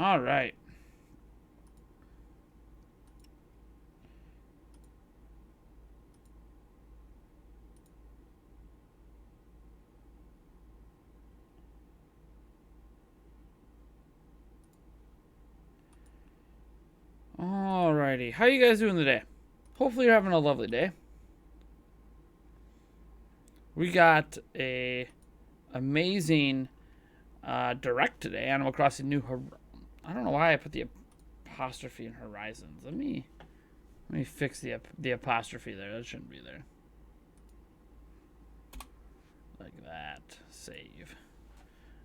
All right. Alrighty. How you guys doing today? Hopefully you're having a lovely day. We got a amazing direct today. Animal Crossing New I don't know why I put the apostrophe in Horizons. Let me fix the apostrophe there. That shouldn't be there. Like that. Save.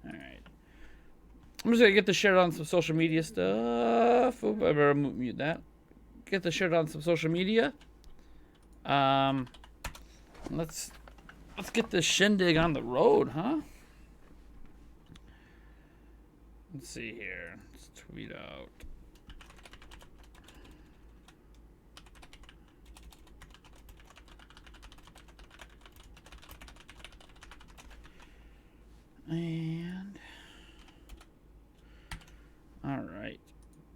Alright. I'm just going to get this shared on some social media stuff. Oop, I better mute that. Get this shared on some social media. Let's get this shindig on the road, huh? Let's see here. Let's tweet out. And all right.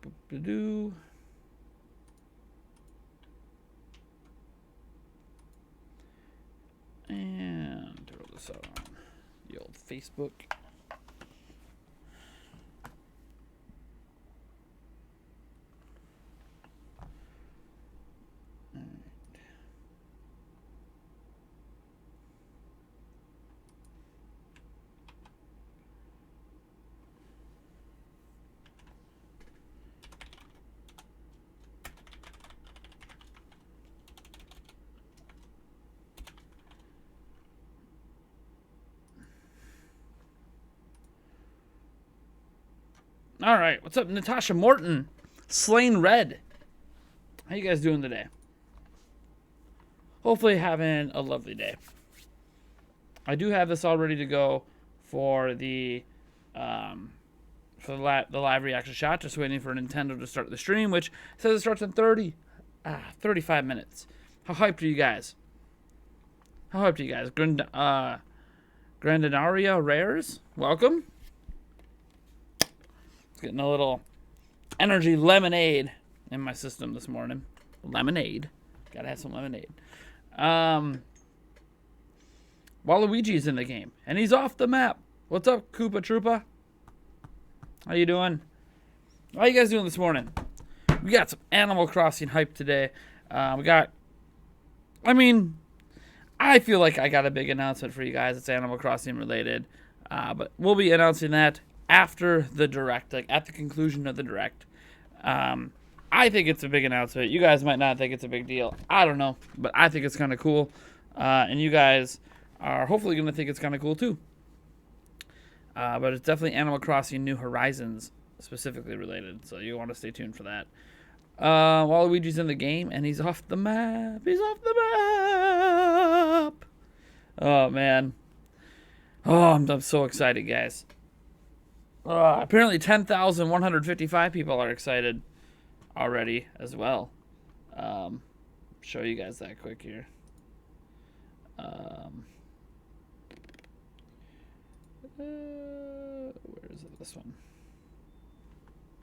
Boop-a-doo. And throw this out on the old Facebook. All right, what's up, Natasha Morton? Slain Red. How you guys doing today? Hopefully having a lovely day. I do have this all ready to go for the live reaction shot. Just waiting for Nintendo to start the stream, which says it starts in 35 minutes. How hyped are you guys? How hyped are you guys? Grandinaria Rares, welcome. Getting a little energy lemonade in my system this morning. Lemonade. Gotta have some lemonade. Waluigi's in the game. And he's off the map. What's up, Koopa Troopa? How you doing? How you guys doing this morning? We got some Animal Crossing hype today. I feel like I got a big announcement for you guys. It's Animal Crossing related. But we'll be announcing that after the direct, like at the conclusion of the direct. I think it's a big announcement. You guys might not think it's a big deal. I don't know, but I think it's kind of cool. And you guys are hopefully going to think it's kind of cool too. But it's definitely Animal Crossing New Horizons specifically related, so you want to stay tuned for that. Waluigi's in the game, and he's off the map. He's off the map. Oh, man. Oh, I'm so excited, guys. Apparently 10,155 people are excited already as well. Show you guys that quick here. Where is it? This one.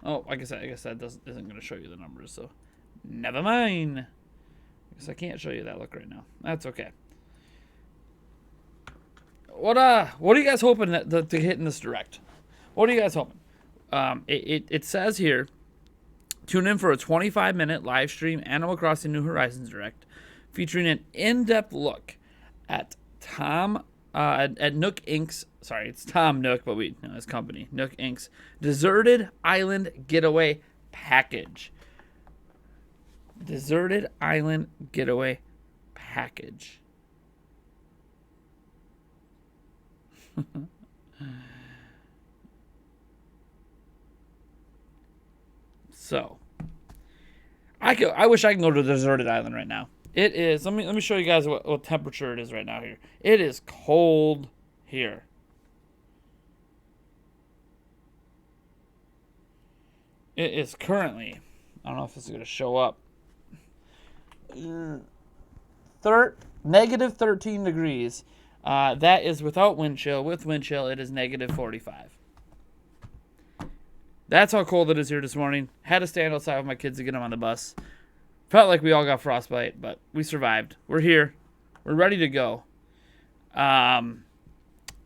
Oh, I guess that isn't going to show you the numbers, so never mind. I guess I can't show you that look right now. That's okay. What are you guys hoping to hit in this direct? What are you guys hoping? It says here, tune in for a 25-minute live stream Animal Crossing New Horizons direct, featuring an in-depth look at Nook Inc's. Sorry, it's Tom Nook, but we know his company, Nook Inc's Deserted Island Getaway Package. Deserted Island Getaway Package. So, I wish I could go to the deserted island right now. It is. Let me show you guys what temperature it is right now here. It is cold here. It is currently. I don't know if this is going to show up. Negative 13 degrees. That is without wind chill. With wind chill, it is negative 45. That's how cold it is here this morning. Had to stand outside with my kids to get them on the bus. Felt like we all got frostbite, but we survived. We're here. We're ready to go. I'm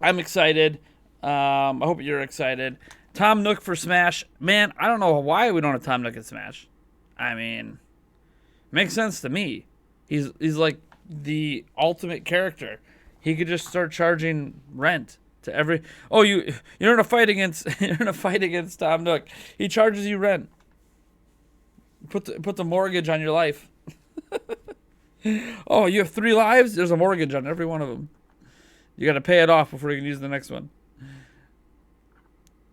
excited. I hope you're excited. Tom Nook for Smash. Man, I don't know why we don't have Tom Nook in Smash. I mean, makes sense to me. He's like the ultimate character. He could just start charging rent to every. Oh, you're in a fight against Tom Nook. He charges you rent. Put the mortgage on your life. Oh, you have 3 lives? There's a mortgage on every one of them. You got to pay it off before you can use the next one.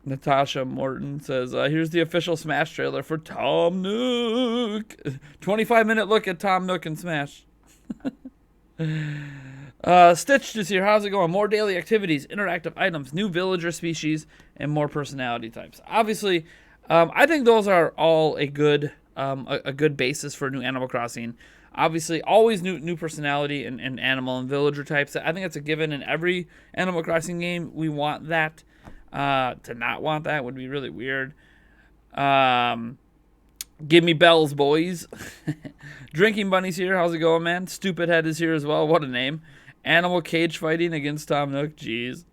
Natasha Morton says, here's the official Smash trailer for Tom Nook. 25-minute look at Tom Nook and Smash. Stitched is here. How's it going? More daily activities, interactive items, new villager species, and more personality types. Obviously, I think those are all a good basis for new Animal Crossing. Obviously, always new personality and animal and villager types. I think that's a given in every Animal Crossing game. We want that. To not want that would be really weird. Give me bells, boys. Drinking Bunny's here. How's it going, man? Stupid Head is here as well. What a name. Animal cage fighting against Tom Nook. Jeez.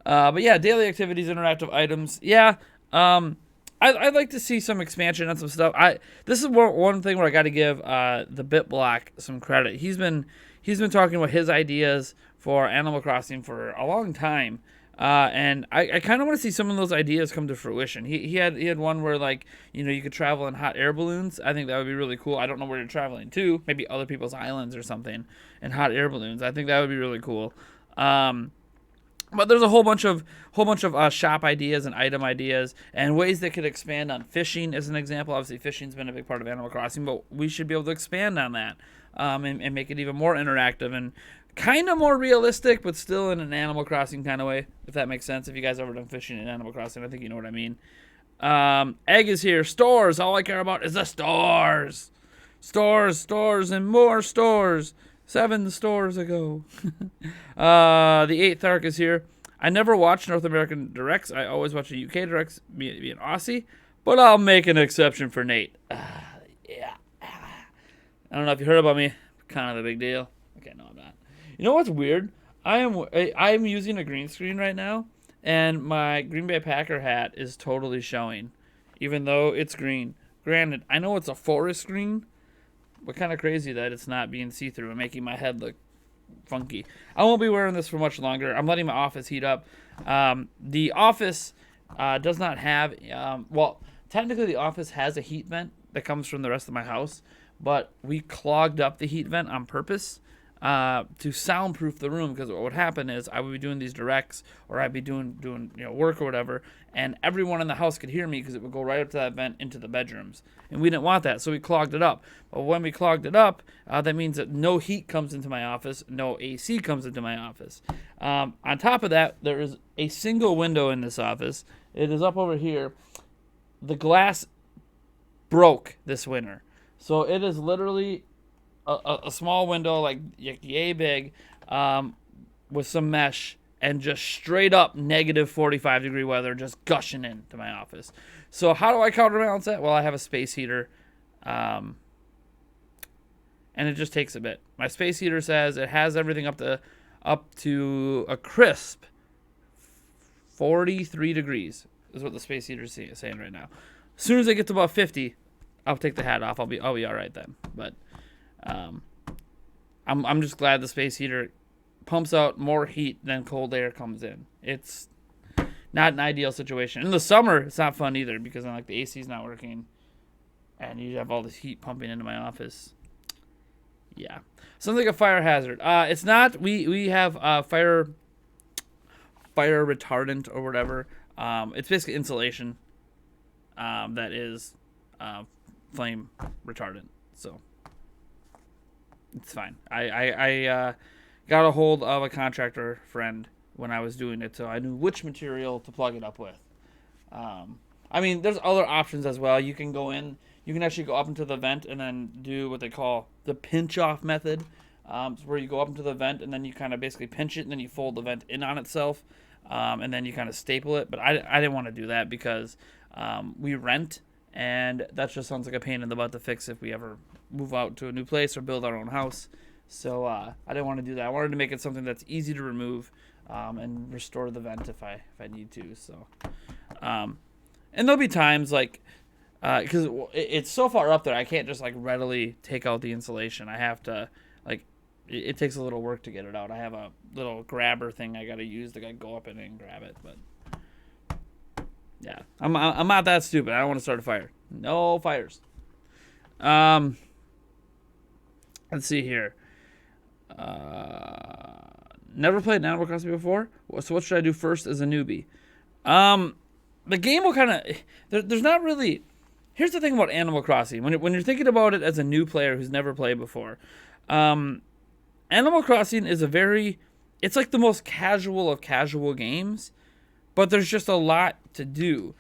But yeah, daily activities, interactive items. Yeah. I'd like to see some expansion on some stuff. This is one thing where I got to give the BitBlock some credit. He's been talking about his ideas for Animal Crossing for a long time. And I kind of want to see some of those ideas come to fruition. He had one where, like, you could travel in hot air balloons. I think that would be really cool. I don't know where you're traveling to. Maybe other people's islands or something in hot air balloons. I think that would be really cool. But there's a whole bunch of shop ideas and item ideas and ways that could expand on fishing as an example. Obviously, fishing's been a big part of Animal Crossing, but we should be able to expand on that and make it even more interactive and kind of more realistic, but still in an Animal Crossing kind of way, if that makes sense. If you guys ever done fishing in Animal Crossing, I think you know what I mean. Egg is here. Stores. All I care about is the stores. Stores, and more stores. 7 stores ago. The 8th Arc is here. I never watch North American Directs. I always watch the UK Directs, be an Aussie. But I'll make an exception for Nate. Yeah. I don't know if you heard about me. Kind of a big deal. Okay, no, I'm not. You know what's weird? I'm using a green screen right now, and my Green Bay Packer hat is totally showing, even though it's green. Granted, I know it's a forest green, but kind of crazy that it's not being see-through and making my head look funky. I won't be wearing this for much longer. I'm letting my office heat up. The office does not have, technically the office has a heat vent that comes from the rest of my house, but we clogged up the heat vent on purpose to soundproof the room, because what would happen is I would be doing these directs, or I'd be doing work or whatever, and everyone in the house could hear me because it would go right up to that vent into the bedrooms, and we didn't want that, so we clogged it up. But when we clogged it up, that means that no heat comes into my office, no AC comes into my office. On top of that, there is a single window in this office. It is up over here. The glass broke this winter, so it is literally a small window, like yay big, with some mesh, and just straight up negative 45-degree weather just gushing into my office. So how do I counterbalance that? Well, I have a space heater, and it just takes a bit. My space heater says it has everything up to a crisp 43 degrees is what the space heater is saying right now. As soon as I get to about 50, I'll take the hat off. I'll be all right then. But I'm just glad the space heater pumps out more heat than cold air comes in. It's not an ideal situation. In the summer, it's not fun either, because then, like, the AC's not working, and you have all this heat pumping into my office. Yeah, sounds like a fire hazard. It's not. We have fire retardant or whatever. It's basically insulation that is flame retardant. So it's fine. I got a hold of a contractor friend when I was doing it, so I knew which material to plug it up with. I mean, there's other options as well. You can go in. You can actually go up into the vent and then do what they call the pinch-off method, where you go up into the vent and then you kind of basically pinch it and then you fold the vent in on itself. and then you kind of staple it. But I didn't want to do that because we rent, and that just sounds like a pain in the butt to fix if we ever move out to a new place or build our own house. So I didn't want to do that. I wanted to make it something that's easy to remove and restore the vent if I need to. So, and there'll be times like because it's so far up there, I can't just like readily take out the insulation. I have to like it takes a little work to get it out. I have a little grabber thing I got to use to go up in and grab it. But yeah, I'm not that stupid. I don't want to start a fire. No fires. Let's see here. Never played Animal Crossing before, so what should I do first as a newbie? The game will kind of there's not really. Here's the thing about Animal Crossing. When you're thinking about it as a new player who's never played before, Animal Crossing is it's like the most casual of casual games, but there's just a lot to do.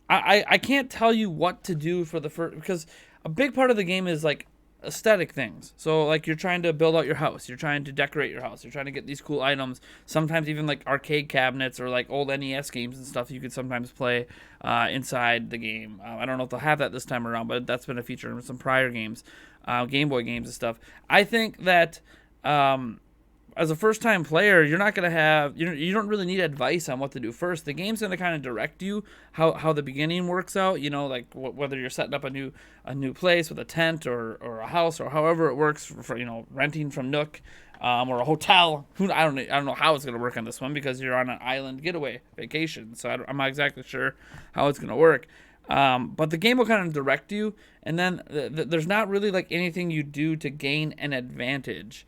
I can't tell you what to do for the first, because a big part of the game is like aesthetic things. So like you're trying to build out your house, you're trying to decorate your house, you're trying to get these cool items, sometimes even like arcade cabinets or like old NES games and stuff you could sometimes play inside the game. I don't know if they'll have that this time around, but that's been a feature in some prior games, Game Boy games and stuff. I think that as a first-time player, you're not going to have, you don't really need advice on what to do first. The game's going to kind of direct you how the beginning works out, like whether you're setting up a new place with a tent or a house or however it works for renting from Nook or a hotel. I don't know how it's going to work on this one because you're on an island getaway vacation, so I'm not exactly sure how it's going to work. But the game will kind of direct you, and then there's not really like anything you do to gain an advantage.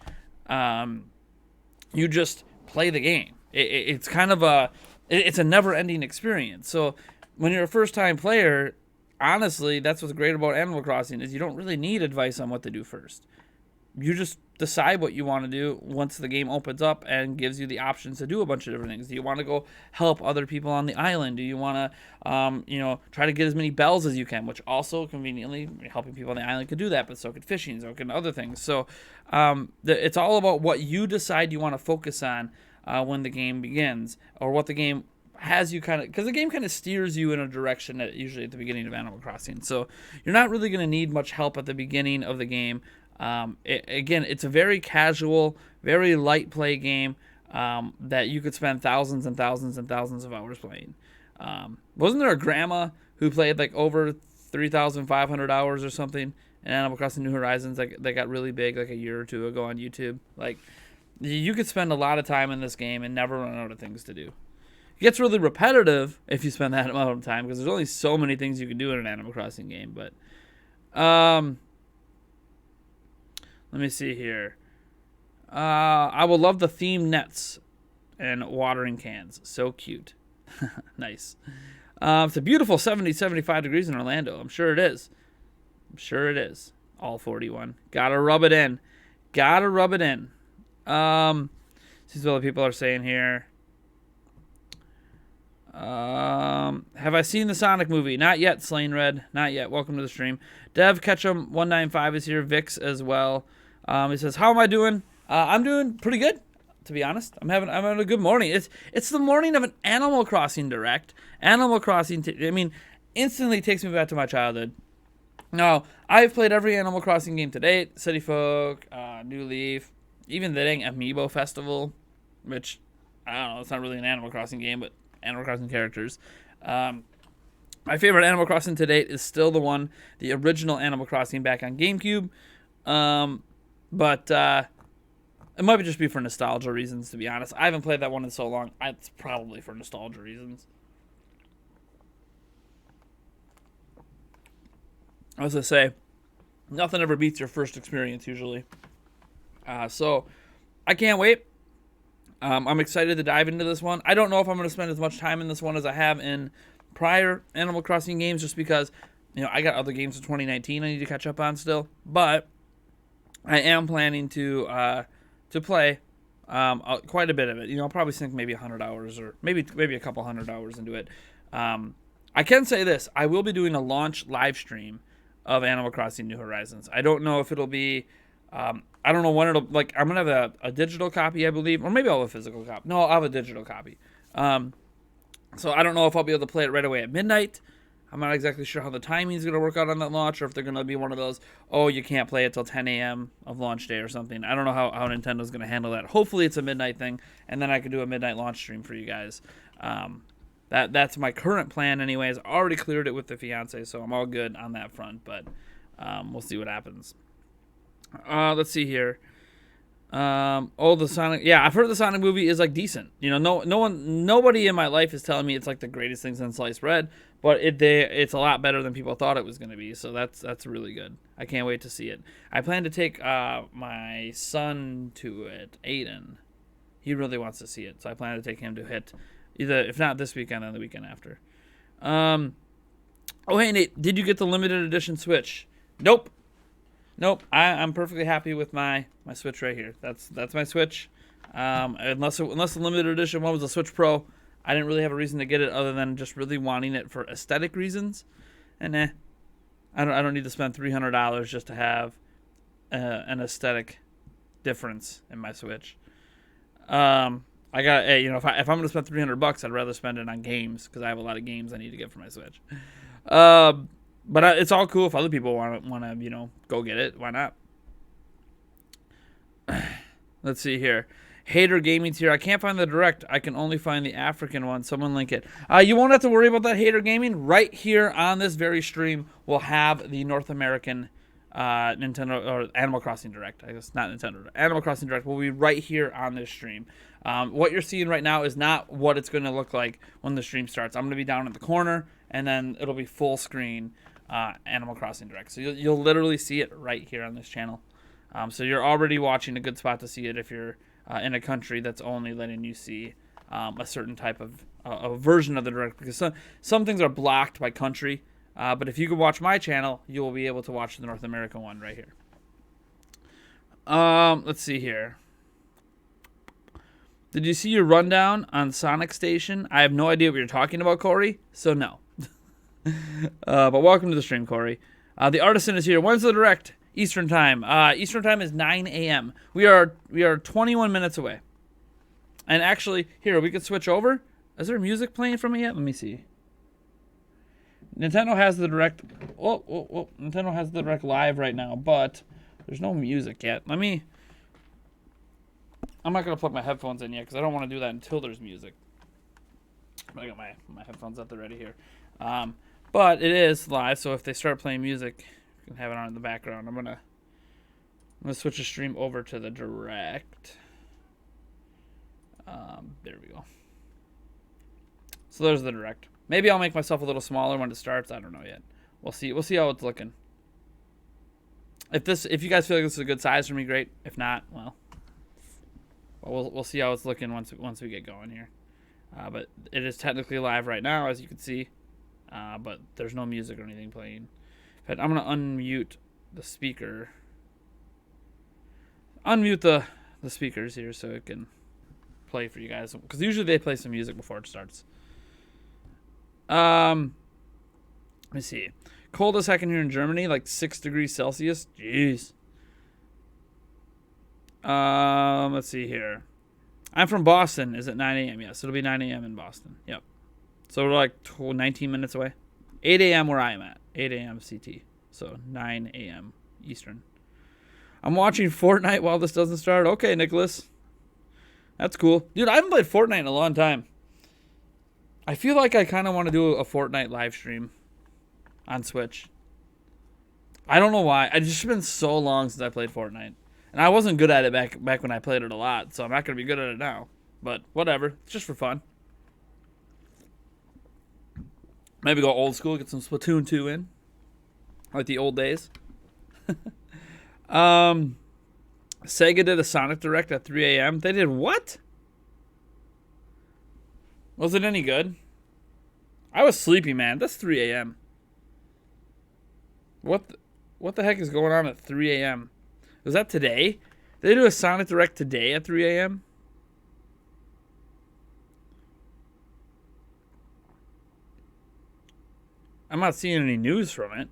You just play the game. It's kind of it's a never-ending experience. So when you're a first-time player, honestly, that's what's great about Animal Crossing is you don't really need advice on what to do first. You just decide what you want to do once the game opens up and gives you the options to do a bunch of different things. Do you want to go help other people on the island? Do you want to, try to get as many bells as you can, which also conveniently helping people on the island could do that, but so could fishing, so can other things. So it's all about what you decide you want to focus on when the game begins, or what the game has you because the game kind of steers you in a direction usually at the beginning of Animal Crossing. So you're not really going to need much help at the beginning of the game. It's a very casual, very light play game that you could spend thousands and thousands and thousands of hours playing. Wasn't there a grandma who played like over 3,500 hours or something in Animal Crossing New Horizons that got really big like a year or two ago on YouTube? Like, you could spend a lot of time in this game and never run out of things to do. It gets really repetitive if you spend that amount of time because there's only so many things you can do in an Animal Crossing game. But let me see here. I will love the themed nets and watering cans. So cute. Nice. It's a beautiful 75 degrees in Orlando. I'm sure it is. All 41. Gotta rub it in. See what other people are saying here. Have I seen the Sonic movie? Not yet, Slain Red. Not yet. Welcome to the stream. Dev Ketchum195 is here. Vix as well. He says, "How am I doing? I'm doing pretty good, to be honest. I'm having a good morning. It's the morning of an Animal Crossing Direct. Animal Crossing, instantly takes me back to my childhood. Now, I've played every Animal Crossing game to date: City Folk, New Leaf, even the dang Amiibo Festival, which I don't know. It's not really an Animal Crossing game, but Animal Crossing characters. My favorite Animal Crossing to date is still the original Animal Crossing back on GameCube." But it might just be for nostalgia reasons, to be honest. I haven't played that one in so long. It's probably for nostalgia reasons. I was going to say, nothing ever beats your first experience, usually. So, I can't wait. I'm excited to dive into this one. I don't know if I'm going to spend as much time in this one as I have in prior Animal Crossing games, just because, I got other games in 2019 I need to catch up on still. But I am planning to play quite a bit of it. I'll probably sink maybe 100 hours or maybe a couple 100 hours into it. I can say this: I will be doing a launch live stream of Animal Crossing New Horizons. I don't know if it'll be I don't know when it'll, like, I'm going to have a digital copy, I believe, or maybe I'll have a physical copy. No, I'll have a digital copy. So I don't know if I'll be able to play it right away at midnight. I'm not exactly sure how the timing is going to work out on that launch, or if they're going to be one of those, oh, you can't play it till 10 a.m. of launch day or something. I don't know how Nintendo's going to handle that. Hopefully it's a midnight thing, and then I can do a midnight launch stream for you guys. That's my current plan anyways. I already cleared it with the fiance, so I'm all good on that front, but we'll see what happens. Let's see here. The Sonic. Yeah, I've heard the Sonic movie is like decent. You know, nobody in my life is telling me it's like the greatest thing since sliced bread, but it's a lot better than people thought it was going to be. So that's really good. I can't wait to see it. I plan to take my son to it, Aiden. He really wants to see it, so I plan to take him to it, either if not this weekend, then the weekend after. Oh hey Nate, did you get the limited edition Switch? Nope. I'm perfectly happy with my Switch right here. That's my Switch. Unless the limited edition one was a Switch Pro, I didn't really have a reason to get it other than just really wanting it for aesthetic reasons. And I don't need to spend $300 just to have an aesthetic difference in my Switch. I got if I'm gonna spend $300, I'd rather spend it on games because I have a lot of games I need to get for my Switch. But it's all cool if other people want to, go get it. Why not? Let's see here. Hater Gaming's here. I can't find the direct. I can only find the African one. Someone link it. You won't have to worry about that, Hater Gaming. Right here on this very stream, we'll have the North American Nintendo or Animal Crossing Direct. I guess not Nintendo. Animal Crossing Direct will be right here on this stream. What you're seeing right now is not what it's going to look like when the stream starts. I'm going to be down in the corner, and then it'll be full screen Animal Crossing Direct. So you'll literally see it right here on this channel. So you're already watching a good spot to see it if you're in a country that's only letting you see a certain type of a version of the Direct, because some things are blocked by country. But if you can watch my channel, you will be able to watch the North American one right here. Let's see here. Did you see your rundown on Sonic Station? I have no idea what you're talking about, Corey, so no. But welcome to the stream, Corey. The Artisan is here. When's the Direct? Eastern Time. Eastern Time is 9 a.m. We are 21 minutes away. And actually, here, we could switch over. Is there music playing from it yet? Let me see. Nintendo has the Direct. Nintendo has the Direct live right now, but there's no music yet. I'm not going to plug my headphones in yet because I don't want to do that until there's music. I got my headphones at the ready here. But it is live, so if they start playing music, you can have it on in the background. I'm gonna switch the stream over to the Direct. There we go. So there's the Direct. Maybe I'll make myself a little smaller when it starts. I don't know yet. We'll see. We'll see how it's looking. If you guys feel like this is a good size for me, great. If not, well, we'll see how it's looking once we get going here. But it is technically live right now, as you can see. But there's no music or anything playing. In fact, I'm gonna unmute the speaker. Unmute the speakers here so it can play for you guys, because usually they play some music before it starts. Let me see. Coldest second here in Germany, like 6 degrees Celsius. Jeez. Let's see here. I'm from Boston. Is it 9 a.m.? Yes, it'll be 9 a.m. in Boston. Yep. So we're like 19 minutes away. 8 a.m. where I am at. 8 a.m. CT. So 9 a.m. Eastern. I'm watching Fortnite while this doesn't start. Okay, Nicholas. That's cool. Dude, I haven't played Fortnite in a long time. I feel like I kind of want to do a Fortnite live stream on Switch. I don't know why. It's just been so long since I played Fortnite. And I wasn't good at it back when I played it a lot, so I'm not going to be good at it now. But whatever. It's just for fun. Maybe go old school, get some Splatoon 2 in. Like the old days. Sega did a Sonic Direct at 3 a.m. They did what? Was it any good? I was sleepy, man. That's 3 a.m. What the heck is going on at 3 a.m.? Was that today? Did they do a Sonic Direct today at 3 a.m.? I'm not seeing any news from it.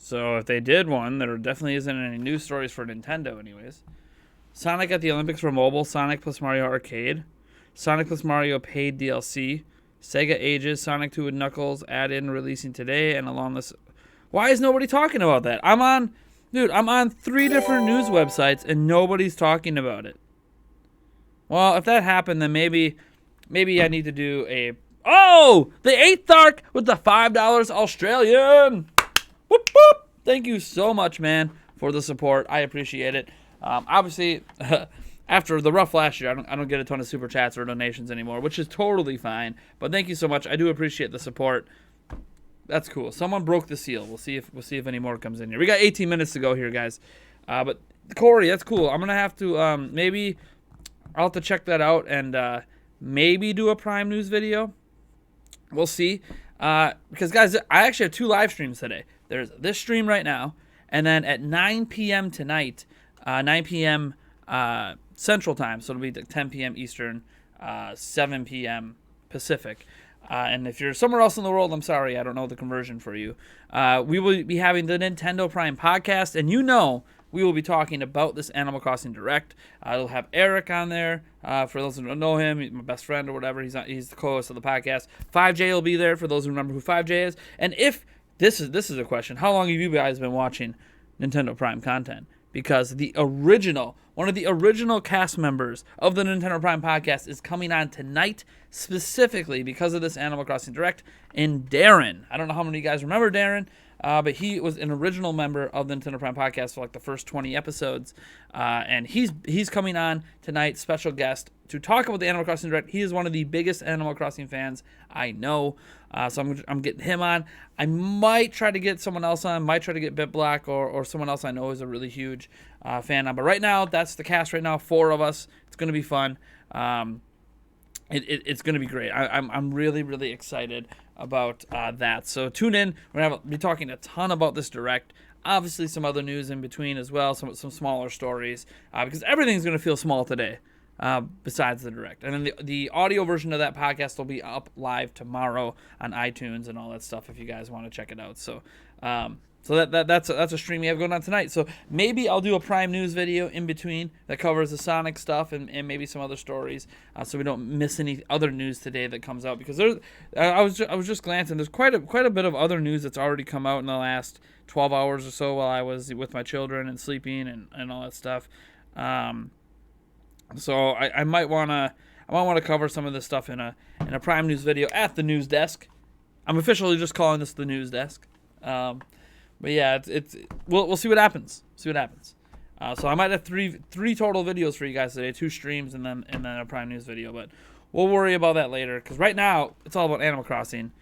So if they did one, there definitely isn't any news stories for Nintendo anyways. Sonic at the Olympics for mobile, Sonic plus Mario Arcade, Sonic plus Mario paid DLC, Sega Ages, Sonic 2 with Knuckles add-in releasing today, and along this... Why is nobody talking about that? I'm on 3 different news websites, and nobody's talking about it. Well, if that happened, then maybe I need to do a... Oh! The 8th arc with the $5 Australian! Whoop, whoop! Thank you so much, man, for the support. I appreciate it. Obviously, after the rough last year, I don't get a ton of super chats or donations anymore, which is totally fine. But thank you so much. I do appreciate the support. That's cool. Someone broke the seal. We'll see if any more comes in here. We got 18 minutes to go here, guys. But Corey, that's cool. I'm gonna have to maybe I'll have to check that out and maybe do a Prime News video. We'll see. Because guys, I actually have 2 live streams today. There's this stream right now, and then at 9 p.m. tonight, 9 p.m. Central Time, so it'll be 10 p.m. Eastern, 7 p.m. Pacific. And if you're somewhere else in the world, I'm sorry, I don't know the conversion for you. We will be having the Nintendo Prime podcast, and we will be talking about this Animal Crossing Direct. It'll have Eric on there. For those who don't know him, he's my best friend or whatever. He's the co-host of the podcast. 5J will be there for those who remember who 5J is. And if this is a question, how long have you guys been watching Nintendo Prime content? Because one of the original cast members of the Nintendo Prime podcast is coming on tonight specifically because of this Animal Crossing Direct, and Darren. I don't know how many of you guys remember Darren, but he was an original member of the Nintendo Prime podcast for like the first 20 episodes, and he's coming on tonight, special guest, to talk about the Animal Crossing Direct. He is one of the biggest Animal Crossing fans I know, so I'm getting him on. I might try to get someone else on, might try to get BitBlack or someone else I know is a really huge fan on. But right now, that's the cast right now, 4 of us. It's going to be fun. It's going to be great. I'm really, really excited about that. So tune in. We're going to be talking a ton about this Direct. Obviously, some other news in between as well, some smaller stories, because everything's going to feel small today. Besides the Direct. And then the audio version of that podcast will be up live tomorrow on iTunes and all that stuff if you guys want to check it out. So that's a stream we have going on tonight. So maybe I'll do a Prime News video in between that covers the Sonic stuff and maybe some other stories, so we don't miss any other news today that comes out, because I was just glancing. There's quite a bit of other news that's already come out in the last 12 hours or so while I was with my children and sleeping and all that stuff. So I might wanna cover some of this stuff in a Prime News video at the news desk. I'm officially just calling this the news desk. But yeah, we'll see what happens. So I might have three total videos for you guys today, 2 streams and then a Prime News video. But we'll worry about that later, because right now it's all about Animal Crossing.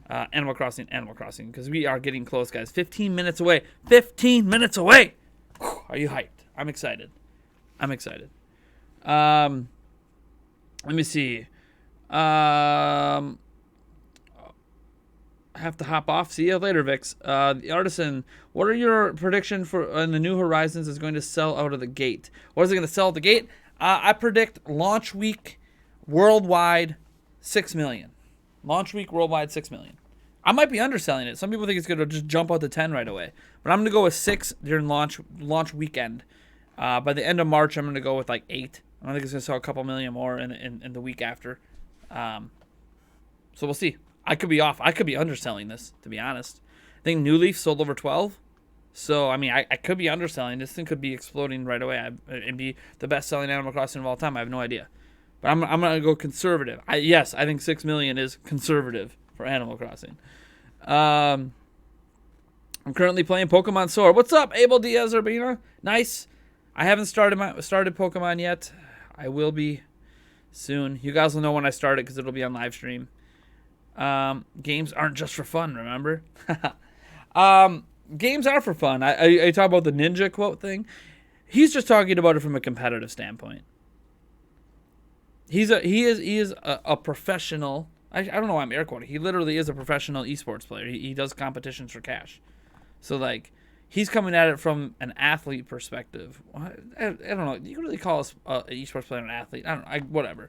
Animal Crossing, because we are getting close, guys. 15 minutes away. 15 minutes away. Whew, are you hyped? I'm excited. Let me see. I have to hop off. See you later, Vix. The Artisan, what are your predictions for the New Horizons is going to sell out of the gate? What is it going to sell at the gate? I predict launch week worldwide 6 million. Launch week worldwide 6 million. I might be underselling it. Some people think it's going to just jump out to 10 right away. But I'm going to go with 6 during launch weekend. By the end of March, I'm going to go with like 8. I don't think it's going to sell a couple million more in the week after. So we'll see. I could be off. I could be underselling this, to be honest. I think New Leaf sold over 12. So, I mean, I could be underselling. This thing could be exploding right away and be the best-selling Animal Crossing of all time. I have no idea. But I'm going to go conservative. Yes, I think 6 million is conservative for Animal Crossing. I'm currently playing Pokemon Sword. What's up, Abel Diaz Urbina? Nice. I haven't started Pokemon yet. I will be soon. You guys will know when I start it because it'll be on live stream. Games aren't just for fun, remember? Games are for fun. I talk about the ninja quote thing. He's just talking about it from a competitive standpoint. He is a professional. I don't know why I'm air quoting. He literally is a professional esports player. He does competitions for cash. So like, he's coming at it from an athlete perspective. I don't know. You can really call us an esports player an athlete. I don't know. Whatever.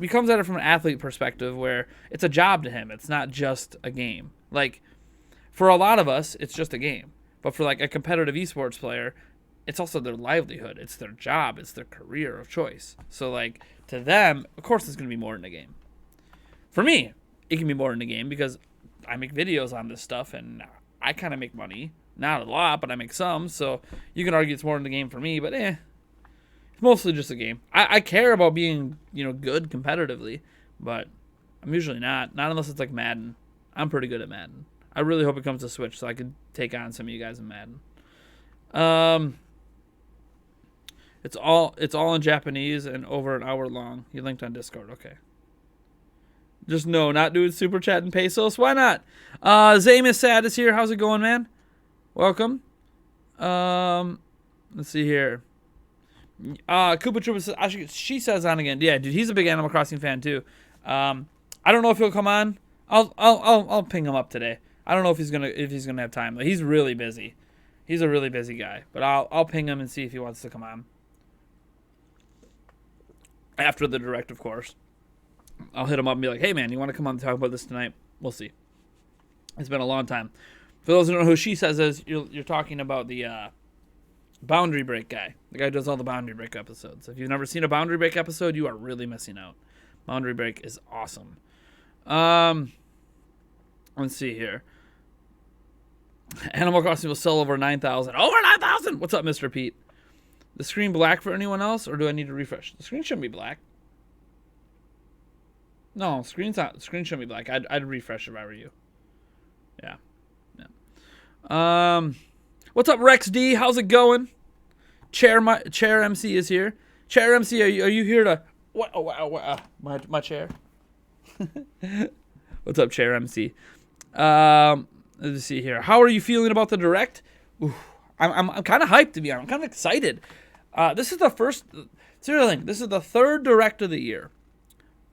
He comes at it from an athlete perspective where it's a job to him. It's not just a game. Like, for a lot of us, it's just a game. But for like a competitive esports player, it's also their livelihood. It's their job. It's their career of choice. So like to them, of course, it's going to be more in the game. For me, it can be more in the game because I make videos on this stuff and I kind of make money. Not a lot, but I make some. So you can argue it's more in the game for me, but it's mostly just a game. I care about being, good competitively, but I'm usually not. Not unless it's like Madden. I'm pretty good at Madden. I really hope it comes to Switch so I could take on some of you guys in Madden. It's all in Japanese and over an hour long. You linked on Discord. Okay. Just no, not doing super chat in pesos. Why not? Zamus Sad is here. How's it going, man? Welcome. Let's see here. Koopa Troopa says, she says on again. Yeah, dude, he's a big Animal Crossing fan too. I don't know if he'll come on. I'll ping him up today. I don't know if he's gonna have time. He's really busy. He's a really busy guy. But I'll ping him and see if he wants to come on. After the direct, of course. I'll hit him up and be like, hey man, you want to come on and talk about this tonight? We'll see. It's been a long time. For those who don't know who she says is, you're talking about the Boundary Break guy. The guy who does all the Boundary Break episodes. If you've never seen a Boundary Break episode, you are really missing out. Boundary Break is awesome. Let's see here. Animal Crossing will sell over 9,000. Over 9,000! What's up, Mr. Pete? The screen black for anyone else, or do I need to refresh? The screen shouldn't be black. No, screen shouldn't be black. I'd refresh if I were you. Yeah. What's up, Rex D? How's it going? Chair MC is here. Chair MC, are you here to my chair? What's up, Chair MC? Let's see here. How are you feeling about the direct? Ooh, I'm kind of hyped, to be honest. I'm kind of excited. This is the first. Seriously, this is the third direct of the year,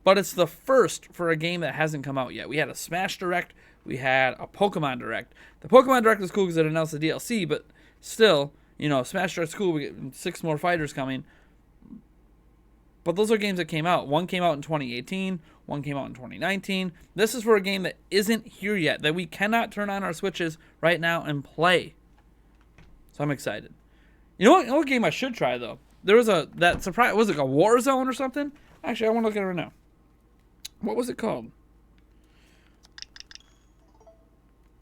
but it's the first for a game that hasn't come out yet. We had a Smash direct. We had a Pokemon direct. The Pokemon direct was cool because it announced the DLC, but still, Smash direct's cool. We get 6 more fighters coming. But those are games that came out. One came out in 2018. One came out in 2019. This is for a game that isn't here yet, that we cannot turn on our Switches right now and play. So I'm excited. You know what game I should try, though? There was that surprise. Was it a Warzone or something? Actually, I want to look at it right now. What was it called?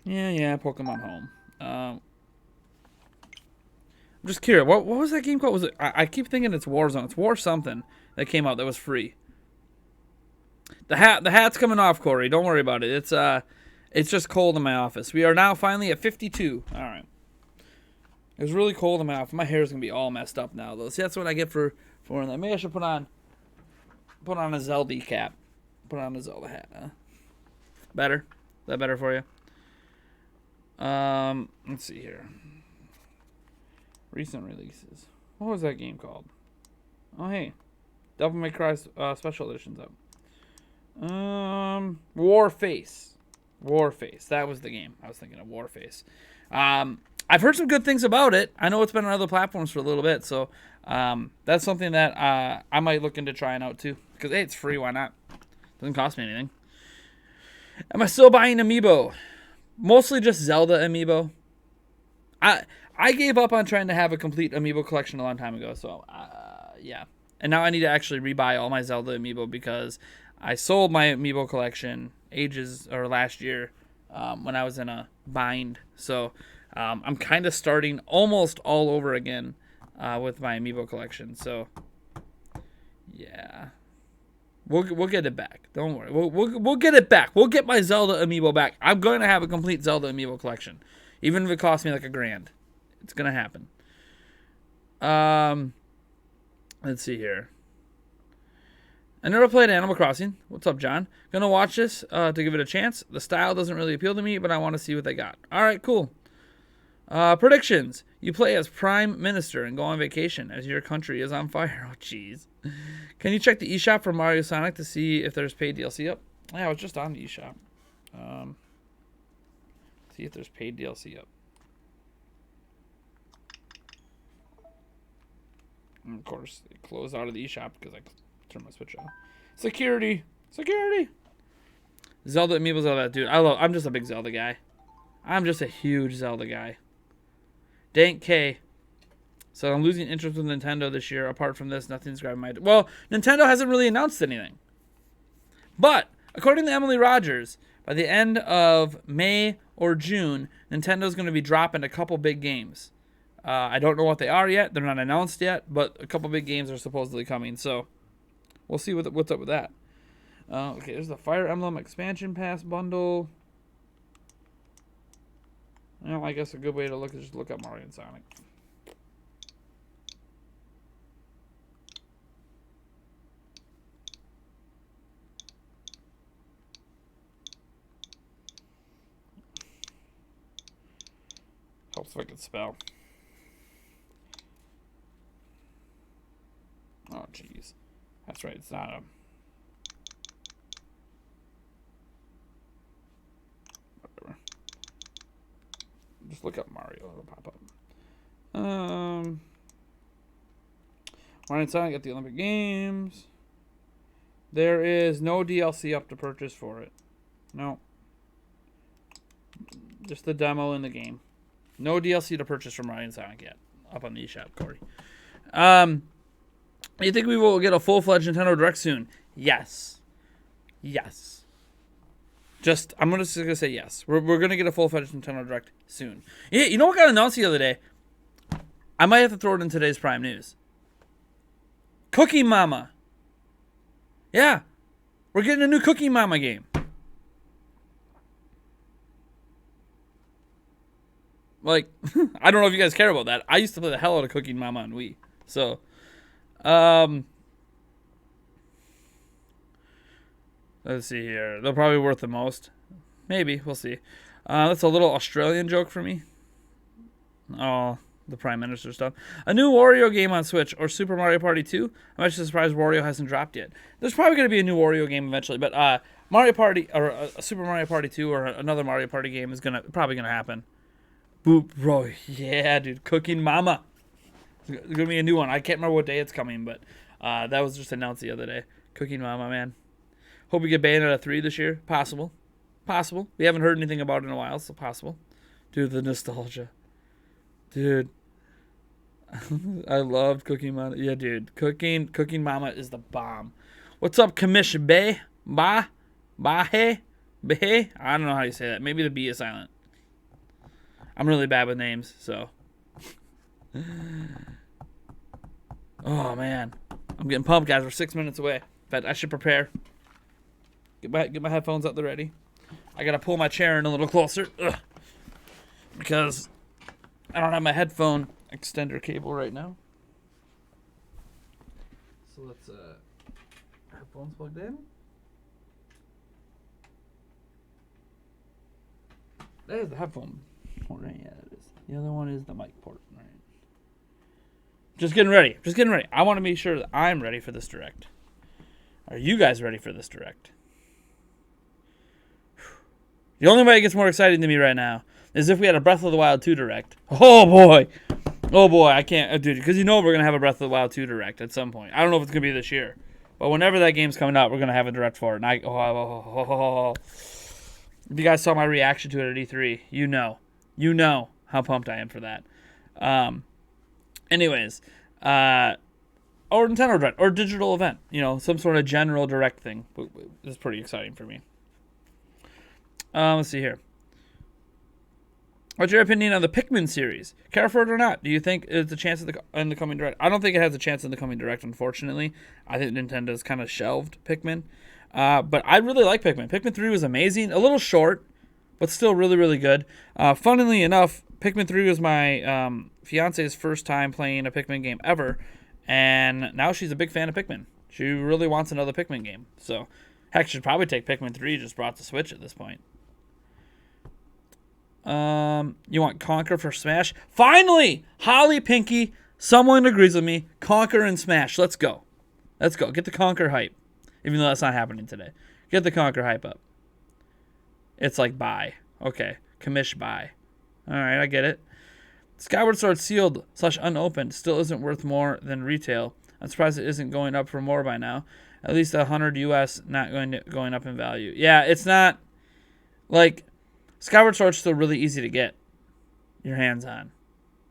Yeah, Pokemon Home. I'm just curious. What was that game called? Was it? I keep thinking it's Warzone. It's War something that came out that was free. The hat's coming off, Corey. Don't worry about it. It's just cold in my office. We are now finally at 52. All right. It was really cold in my office. My hair is gonna be all messed up now, though. See, that's what I get for that. Maybe I should put on a Zelda cap. Put on a Zelda hat. Better? Is that better for you? Let's see here. Recent releases. What was that game called? Oh, hey. Devil May Cry Special Edition's up. Warface. That was the game. I was thinking of Warface. I've heard some good things about it. I know it's been on other platforms for a little bit, so that's something that I might look into trying out too. Because, hey, it's free. Why not? Doesn't cost me anything. Am I still buying Amiibo? Mostly just Zelda Amiibo. I gave up on trying to have a complete Amiibo collection a long time ago, so yeah. And now I need to actually rebuy all my Zelda Amiibo because I sold my Amiibo collection last year when I was in a bind. So I'm kind of starting almost all over again with my Amiibo collection. So yeah. We'll get it back. Don't worry. We'll get it back. We'll get my Zelda Amiibo back. I'm going to have a complete Zelda Amiibo collection. Even if it costs me like $1,000. It's going to happen. Let's see here. I never played Animal Crossing. What's up, John? Gonna watch this to give it a chance. The style doesn't really appeal to me, but I want to see what they got. All right, cool. Predictions. You play as Prime Minister and go on vacation as your country is on fire. Oh, jeez. Can you check the eShop for Mario Sonic to see if there's paid DLC up? Yeah, I was just on the eShop. See if there's paid DLC up. And of course, it closed out of the eShop because I turned my Switch off. Security. Zelda Amiibo's all that, dude. I'm just a big Zelda guy. I'm just a huge Zelda guy. Dank K. So I'm losing interest with Nintendo this year. Apart from this, nothing's grabbing my... Well, Nintendo hasn't really announced anything. But, according to Emily Rogers, by the end of May or June, Nintendo's going to be dropping a couple big games. I don't know what they are yet. They're not announced yet, but a couple big games are supposedly coming. So, we'll see what's up with that. Okay, there's the Fire Emblem Expansion Pass bundle. Well, I guess a good way to look is just look up Mario and Sonic. Helps if I can spell. Oh, jeez. That's right, it's not a... Whatever. Just look up Mario, it'll pop up. Mario and Sonic at the Olympic Games. There is no DLC up to purchase for it. No. Just the demo in the game. No DLC to purchase from Mario and Sonic yet. Up on the eShop, Corey. You think we will get a full-fledged Nintendo Direct soon? Yes. Yes. I'm just going to say yes. We're going to get a full-fledged Nintendo Direct soon. Yeah, you know what got announced the other day? I might have to throw it in today's Prime News. Cookie Mama. Yeah. We're getting a new Cookie Mama game. Like, I don't know if you guys care about that. I used to play the hell out of Cooking Mama on Wii. So, let's see here. They're probably worth the most. Maybe. We'll see. That's a little Australian joke for me. Oh, the Prime Minister stuff. A new Wario game on Switch or Super Mario Party 2. I'm actually surprised Wario hasn't dropped yet. There's probably going to be a new Wario game eventually, but Mario Party or a Super Mario Party 2 or another Mario Party game is probably going to happen. Boop, bro. Yeah, dude. Cooking Mama. It's going to be a new one. I can't remember what day it's coming, but that was just announced the other day. Cooking Mama, man. Hope we get Bayonetta 3 this year. Possible. Possible. We haven't heard anything about it in a while, so possible. Dude, the nostalgia. Dude. I loved Cooking Mama. Yeah, dude. Cooking Mama is the bomb. What's up, Kamish Bay? Bahe? Behe? I don't know how you say that. Maybe the B is silent. I'm really bad with names, so. Oh, man. I'm getting pumped, guys. We're 6 minutes away. But I should prepare. Get my headphones up there ready. I got to pull my chair in a little closer. Because I don't have my headphone extender cable right now. So let's, headphones plugged in. There's the headphone. Right, yeah, that is. The other one is the mic port. Right. Just getting ready. I want to be sure that I'm ready for this direct. Are you guys ready for this direct? The only way it gets more exciting to me right now is if we had a Breath of the Wild 2 direct. Oh boy, I can't, dude, because you know we're gonna have a Breath of the Wild 2 direct at some point. I don't know if it's gonna be this year, but whenever that game's coming out, we're gonna have a direct for it. And if you guys saw my reaction to it at E3, you know how pumped I am for that. Anyways, or Nintendo Direct, or digital event, some sort of general direct thing is pretty exciting for me. Let's see here. What's your opinion on the Pikmin series? Care for it or not? Do you think it's a chance in the coming direct? I don't think it has a chance in the coming direct, unfortunately. I think Nintendo's kind of shelved Pikmin. But I really like Pikmin. Pikmin 3 was amazing. A little short, but still really, really good. Funnily enough, Pikmin 3 was my fiance's first time playing a Pikmin game ever, and now she's a big fan of Pikmin. She really wants another Pikmin game. So, heck, she'd probably take Pikmin 3 just brought to Switch at this point. You want Conquer for Smash? Finally! Holly, Pinky, someone agrees with me. Conquer and Smash. Let's go. Get the Conquer hype. Even though that's not happening today. Get the Conquer hype up. It's like buy. Okay. Commish buy. Alright, I get it. Skyward Sword sealed / unopened still isn't worth more than retail. I'm surprised it isn't going up for more by now. At least 100 US not going up in value. Yeah, it's not like Skyward Sword's still really easy to get your hands on.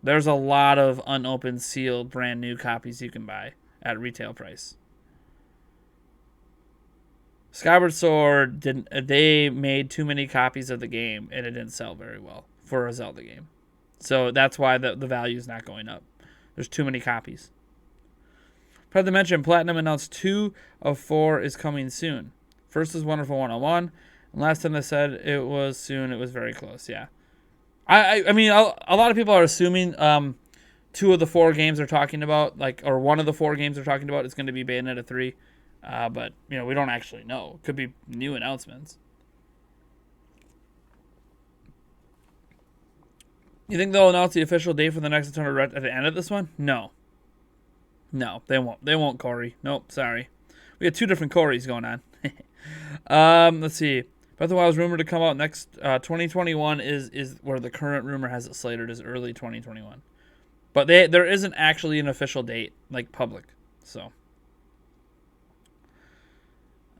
There's a lot of unopened, sealed, brand new copies you can buy at retail price. Skyward Sword they made too many copies of the game and it didn't sell very well for a Zelda game. So that's why the value is not going up. There's too many copies. Forgot to mention, Platinum announced 2 of 4 is coming soon. First is Wonderful 101. And last time they said it was soon, it was very close. Yeah. I mean, a lot of people are assuming 2 of the 4 games they're talking about, or 1 of the 4 games they're talking about is going to be Bayonetta 3. But, we don't actually know. Could be new announcements. You think they'll announce the official date for the next Nintendo Direct at the end of this one? No. No, they won't. They won't, Corey. Nope, sorry. We got 2 different Corys going on. Let's see. Breath of the Wild is rumored to come out next 2021 is where the current rumor has it slated as early 2021. But there isn't actually an official date, public. So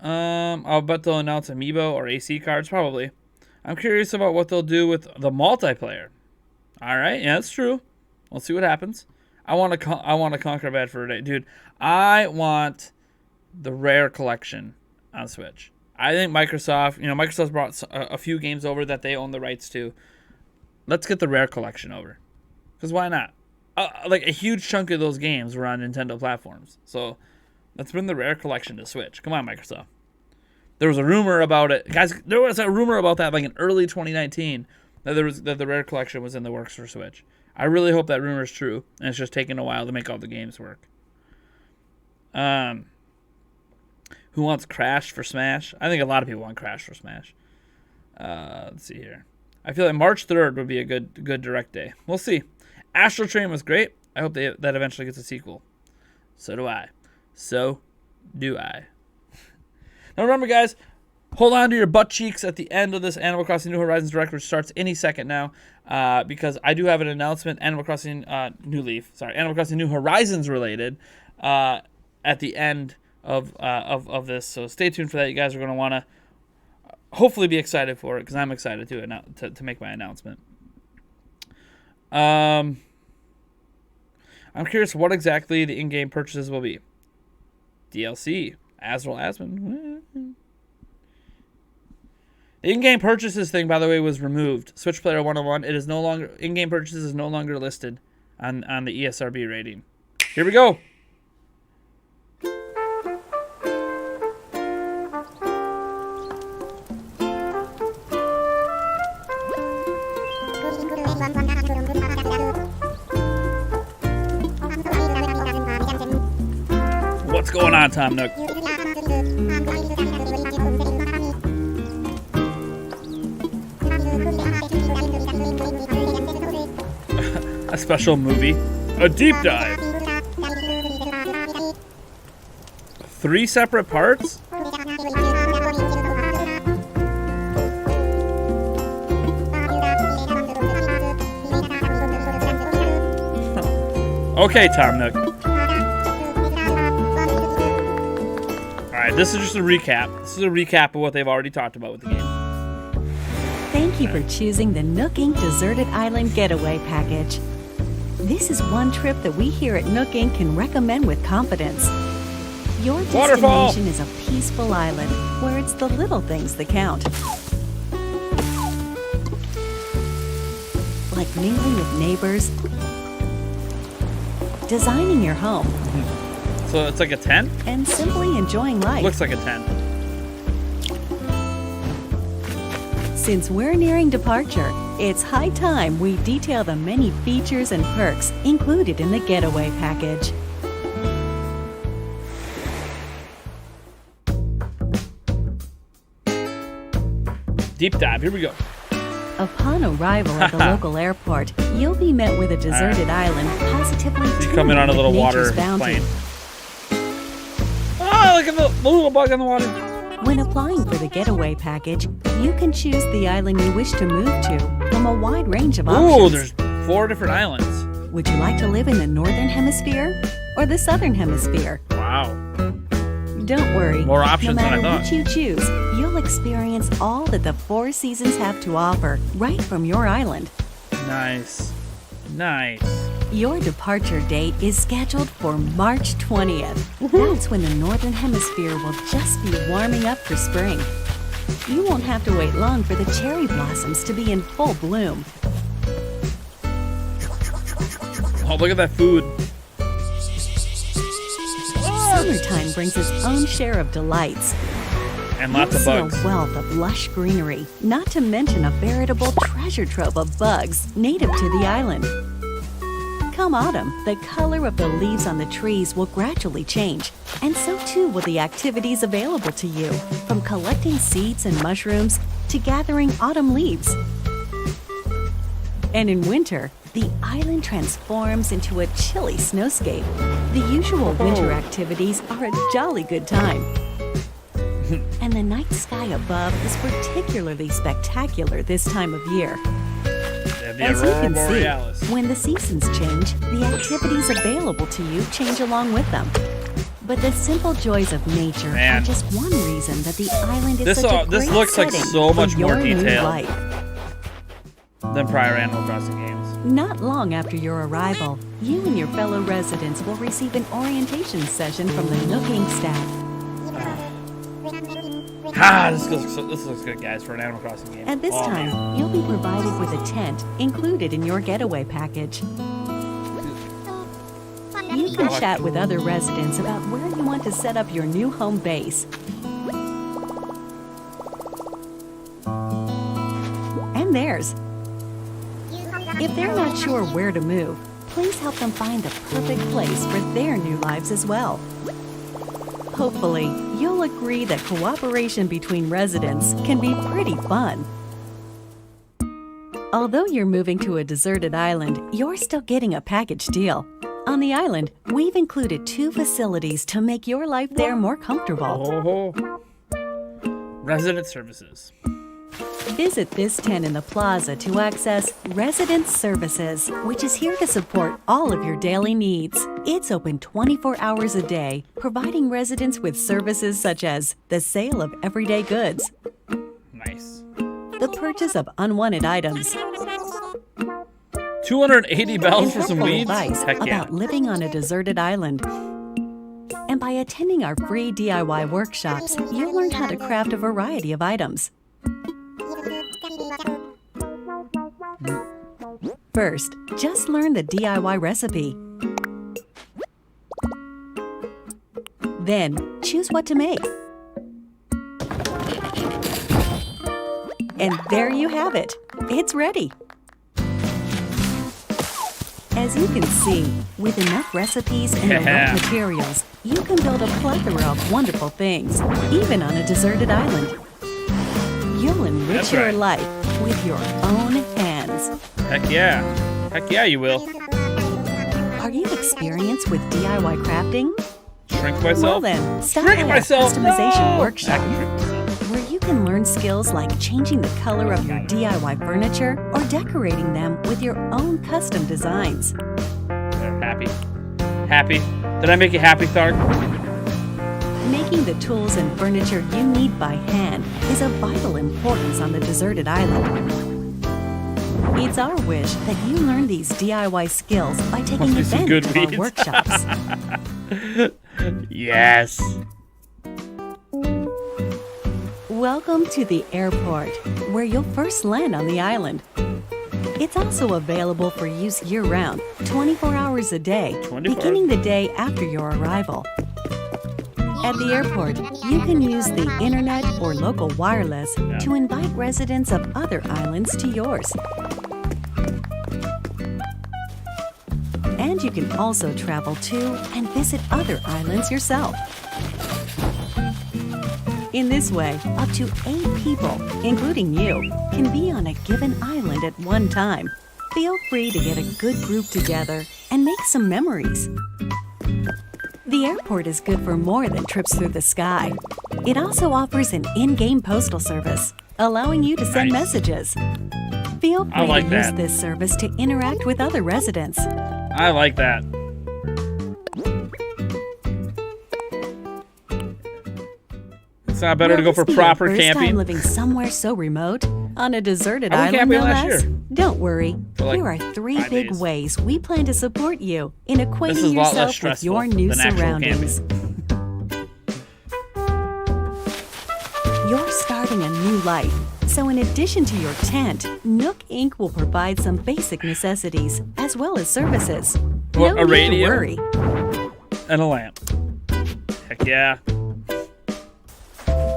I'll bet they'll announce Amiibo or AC cards, probably. I'm curious about what they'll do with the multiplayer. All right, yeah, that's true. We'll see what happens. I want to conquer Bad Fur Day, dude. I want the rare collection on Switch. I think Microsoft's brought a few games over that they own the rights to. Let's get the rare collection over, because why not? A huge chunk of those games were on Nintendo platforms, so let's bring the rare collection to Switch. Come on, Microsoft. There was a rumor about it, guys. There was a rumor about that in early 2019 that the rare collection was in the works for Switch. I really hope that rumor is true, and it's just taking a while to make all the games work. Who wants Crash for Smash? I think a lot of people want Crash for Smash. Let's see here. I feel like March 3rd would be a good direct day. We'll see. Astral Train was great. I hope that eventually gets a sequel. So do I. So do I. Now remember, guys, hold on to your butt cheeks at the end of this Animal Crossing New Horizons Direct, which starts any second now, because I do have an announcement, Animal Crossing New Horizons related, at the end of this. So stay tuned for that. You guys are going to want to hopefully be excited for it, because I'm excited to make my announcement. I'm curious what exactly the in-game purchases will be. DLC. Azrael Asmund. The in-game purchases thing, by the way, was removed. Switch Player 101. It is no longer in-game purchases is no longer listed on the ESRB rating. Here we go. What's going on, Tom Nook? A special movie. A deep dive. 3 separate parts? Okay, Tom Nook. Alright, this is just a recap. This is a recap of what they've already talked about with the game. Thank you for choosing the Nook Inc. Deserted Island Getaway Package. This is one trip that we here at Nook Inc. can recommend with confidence. Your destination is a peaceful island where it's the little things that count. Like mingling with neighbors, designing your home. So it's like a 10? And simply enjoying life. Looks like a 10. Since we're nearing departure, it's high time we detail the many features and perks included in the Getaway Package. Deep dive, here we go. Upon arrival at the local airport, you'll be met with a deserted island positively You come in on a little water bounty. plane. Ah, look at the little bug in the water. When applying for the Getaway Package, you can choose the island you wish to move to from a wide range of options. Ooh, there's 4 different islands. Would you like to live in the Northern Hemisphere or the Southern Hemisphere? Wow. Don't worry. More options no than I matter thought. which you choose, you'll experience all that the 4 seasons have to offer right from your island. Nice. Nice. Your departure date is scheduled for March 20th. That's when the Northern Hemisphere will just be warming up for spring. You won't have to wait long for the cherry blossoms to be in full bloom. Oh, look at that food. Summertime brings its own share of delights. And lots of bugs. A wealth of lush greenery, not to mention a veritable treasure trove of bugs native to the island. Come autumn, the color of the leaves on the trees will gradually change, and so too will the activities available to you, from collecting seeds and mushrooms to gathering autumn leaves. And in winter, the island transforms into a chilly snowscape. The usual winter activities are a jolly good time. And the night sky above is particularly spectacular this time of year. As you can see, when the seasons change, the activities available to you change along with them. But the simple joys of nature are just one reason that the island is such a great this looks like so much more detailed than prior Animal Crossing games. Not long after your arrival, you and your fellow residents will receive an orientation session from the Nook Inc staff. This looks good, guys, for an Animal Crossing game. At this time, you'll be provided with a tent included in your getaway package. You can chat with other residents about where you want to set up your new home base. And theirs. If they're not sure where to move, please help them find the perfect place for their new lives as well. Hopefully, you'll agree that cooperation between residents can be pretty fun. Although you're moving to a deserted island, you're still getting a package deal. On the island, we've included 2 facilities to make your life there more comfortable. Resident services. Visit this tent in the plaza to access Resident Services, which is here to support all of your daily needs. It's open 24 hours a day, providing residents with services such as the sale of everyday goods, Nice. the purchase of unwanted items, 280 bells for some helpful weeds? advice Heck yeah. about living on a deserted island. And by attending our free DIY workshops, you'll learn how to craft a variety of items. First, just learn the DIY recipe. Then, choose what to make. And there you have it. It's ready. As you can see, with enough recipes and the right materials, you can build a plethora of wonderful things, even on a deserted island. You'll enrich your life with your own hands. Heck yeah. Heck yeah, you will. Are you experienced with DIY crafting? Shrink myself? Well then, stop by our customization workshop, where you can learn skills like changing the color of your DIY furniture or decorating them with your own custom designs. Happy? Happy? Did I make you happy, Thark? Making the tools and furniture you need by hand is of vital importance on the deserted island. It's our wish that you learn these DIY skills by taking advantage of our workshops. Yes. Welcome to the airport, where you'll first land on the island. It's also available for use year-round, 24 hours a day, beginning the day after your arrival. At the airport, you can use the internet or local wireless to invite residents of other islands to yours. And you can also travel to and visit other islands yourself. In this way, up to 8 people, including you, can be on a given island at one time. Feel free to get a good group together and make some memories. The airport is good for more than trips through the sky. It also offers an in-game postal service, allowing you to send messages. Feel free to use this service to interact with other residents. I like that. It's not better to go for proper first camping. time living somewhere so remote on a deserted I went island, no camping last less? year. Don't worry. For like Here are 3 5 big days. ways we plan to support you in This acquainting is a lot less yourself with stressful your new than actual surroundings. You're starting a new life. So in addition to your tent, Nook Inc. will provide some basic necessities as well as services. What, No a need radio? to worry. And a lamp. Heck yeah.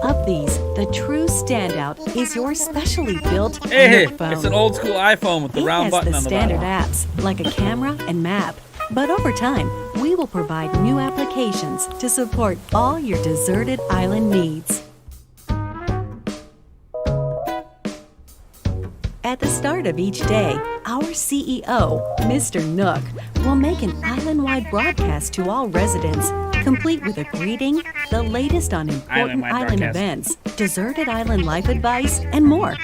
Of these, the true standout is your specially built Hey, Nook phone. it's an old school iPhone with the It round has button the on the standard bottom. apps like a camera and map. But over time, we will provide new applications to support all your deserted island needs. At the start of each day, our CEO, Mr. Nook, will make an island-wide broadcast to all residents, complete with a greeting, the latest on important Island-wide island broadcast. events, deserted island life advice, and more.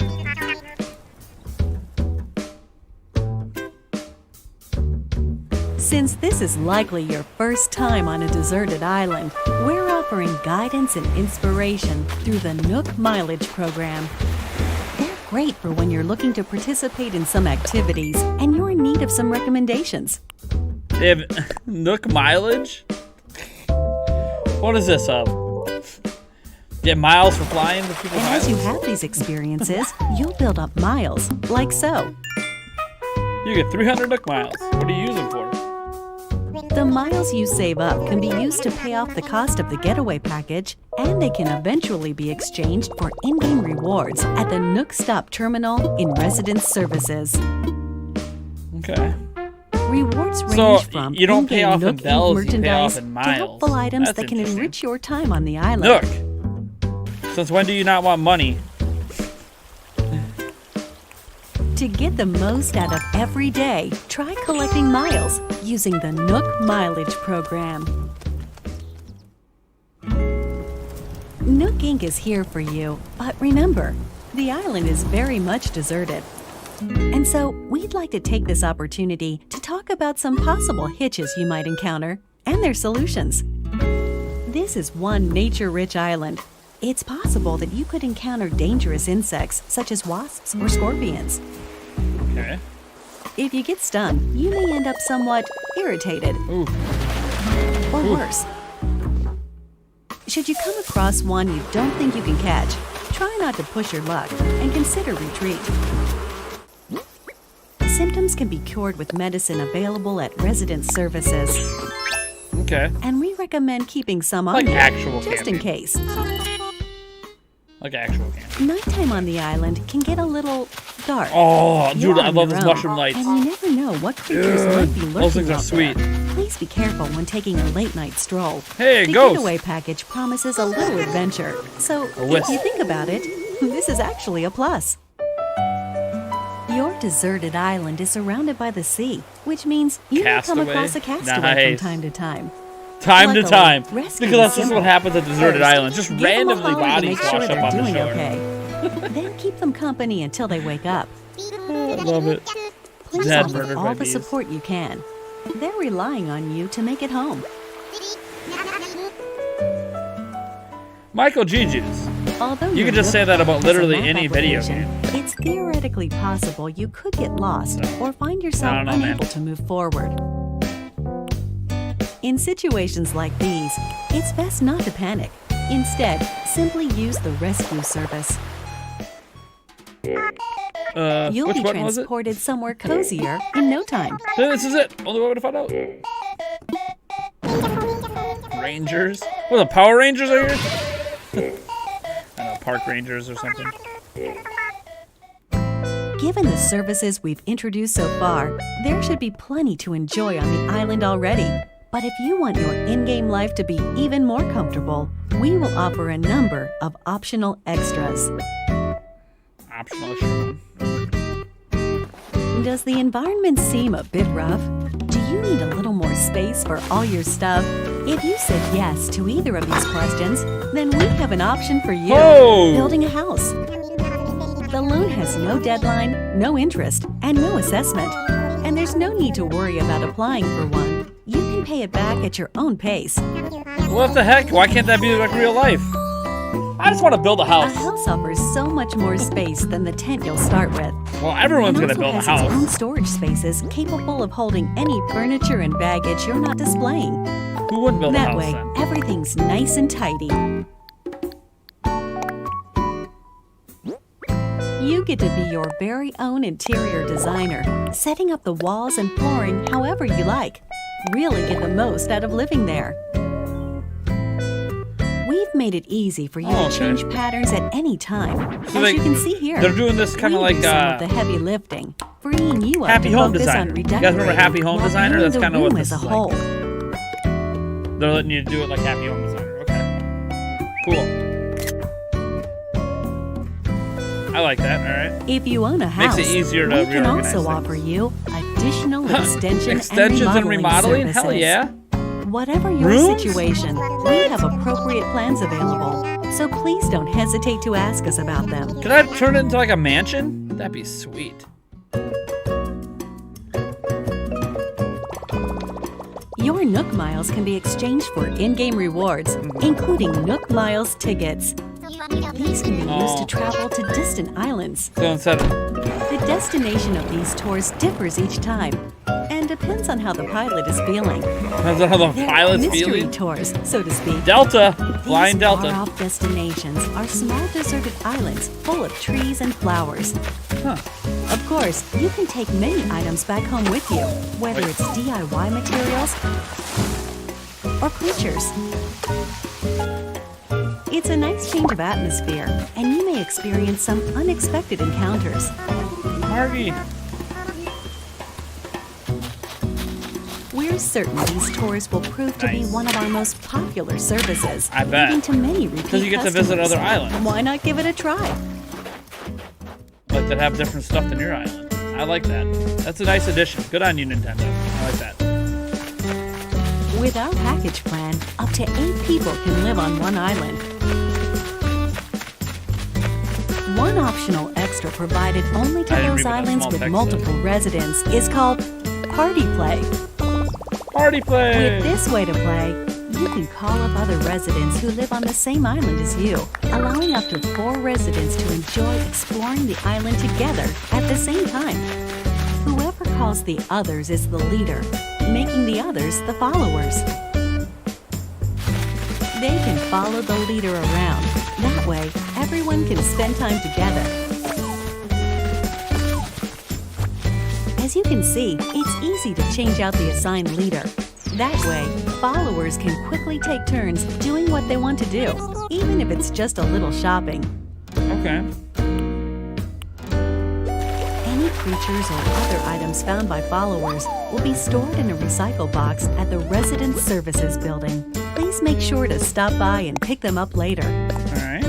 Since this is likely your first time on a deserted island, we're offering guidance and inspiration through the Nook Mileage program. They're great for when you're looking to participate in some activities and you're in need of some recommendations. They have Nook mileage? What is this of? Get miles for flying with people's And as you islands? have these experiences, you'll build up miles, like so. You get 300 Nook miles. What do you use them for? The miles you save up can be used to pay off the cost of the getaway package, and they can eventually be exchanged for in-game rewards at the Nook Stop Terminal in Residence Services. Okay. Rewards range So, from you don't pay in-game off in Nook Inc. bells, you pay off merchandise in to miles. helpful items That's that can interesting. enrich your time on the island. Nook, since when do you not want money? To get the most out of every day, try collecting miles using the Nook Mileage program. Nook Inc. is here for you, but remember, the island is very much deserted. And so, we'd like to take this opportunity to talk about some possible hitches you might encounter and their solutions. This is one nature-rich island. It's possible that you could encounter dangerous insects such as wasps or scorpions. Okay. If you get stung, you may end up somewhat irritated Ooh. or worse. Should you come across one you don't think you can catch, try not to push your luck and consider retreat. Symptoms can be cured with medicine available at resident services, Okay. and we recommend keeping some on Like you, actual just in camping. case. Like actual camping. Nighttime on the island can get a little dark. Oh, dude, You're I on love your these own, mushroom lights. And you never know what creatures might be lurking Those things are out sweet. there. Please be careful when taking a late-night stroll. Hey, the ghost. getaway package promises a little adventure, so if wisp. you think about it, this is actually a plus. Your deserted island is surrounded by the sea, which means you may come Castaway? across a castaway Nice. from time to time. Time Like to a time. rescue Because that's just symbol. what happens at deserted First, islands. Just give them a randomly holler to bodies make sure wash they're up on the doing shore. okay. Then keep them company until they wake up. I love it. Please Dead offer murdered all by the bees. support you can. They're relying on you to make it home. Michael G. Juice. Although You your could just say Nook that about has a literally map any video application, It's theoretically possible you could get lost or find yourself I don't know, man. unable to move forward. In situations like these, it's best not to panic. Instead, simply use the rescue service. You'll Which be button was it? transported somewhere cozier in no time. This is it. Only way to find out. Rangers. What, the Power Rangers are here? I don't know, Park Rangers or something. Given the services we've introduced so far, there should be plenty to enjoy on the island already. But if you want your in-game life to be even more comfortable, we will offer a number of optional extras. Optional issue. Does the environment seem a bit rough? Do you need a little more space for all your stuff? If you said yes to either of these questions, then we have an option for you. Oh! Building a house. The loan has no deadline, no interest, and no assessment. And there's no need to worry about applying for one. You can pay it back at your own pace. What the heck? Why can't that be like real life? I just want to build a A house. house offers so much more space than the tent you'll start with. Well, everyone's It going to also build a has its own house. storage spaces capable of holding any furniture and baggage you're not displaying. Who wouldn't build a That house way, then? everything's nice and tidy. You get to be your very own interior designer, setting up the walls and flooring however you like. Really get the most out of living there. We've made it easy for you Oh, to okay. change patterns at any time, So as they- you can see here. They're doing this kind of We like do some of the heavy lifting, freeing you up Happy to Home focus Designer. on You guys remember redecorating Happy Home while Designer? viewing That's the kinda what room this as a is like. whole. they're letting you do it like Happy Home Designer. Okay. Cool. I like that. All right. If you own a house, Makes it easier to we can reorganize also things. offer you additional Extensions and and remodeling? Hell services. yeah. Whatever your Rooms? situation, we have appropriate plans available. So please don't hesitate to ask us about them. Could I turn it into like a mansion? That'd be sweet. Your Nook Miles can be exchanged for in-game rewards, including Nook Miles tickets. These can be used to travel to distant islands. So instead of The destination of these tours differs each time and depends on how the pilot is feeling. depends on how the They're pilot's mystery feeling. tours, so to speak. Delta, These flying Delta. far-off destinations are small deserted islands full of trees and flowers. Huh. Of course, you can take many items back home with you, whether it's DIY materials or creatures. It's a nice change of atmosphere, and you may experience some unexpected encounters. Margie. We're certain these tours will prove to be Nice. one of our most popular services, I bet. leading to many repeat Because you get to visit customers. other islands. Why not give it a try? Like that have different stuff than your island. I like that. That's a nice addition. Good on you, Nintendo. I like that. With our package plan, up to 8 people can live on one island. One optional extra provided only to I didn't those read what that islands small with text multiple residents is called Party Play. Party play. With this way to play, you can call up other residents who live on the same island as you, allowing up to 4 residents to enjoy exploring the island together at the same time. Whoever calls the others is the leader, making the others the followers. They can follow the leader around. That way, everyone can spend time together. As you can see, it's easy to change out the assigned leader. That way, followers can quickly take turns doing what they want to do, even if it's just a little shopping. Okay. Any creatures or other items found by followers will be stored in a recycle box at the Resident Services Building. Please make sure to stop by and pick them up later. All right.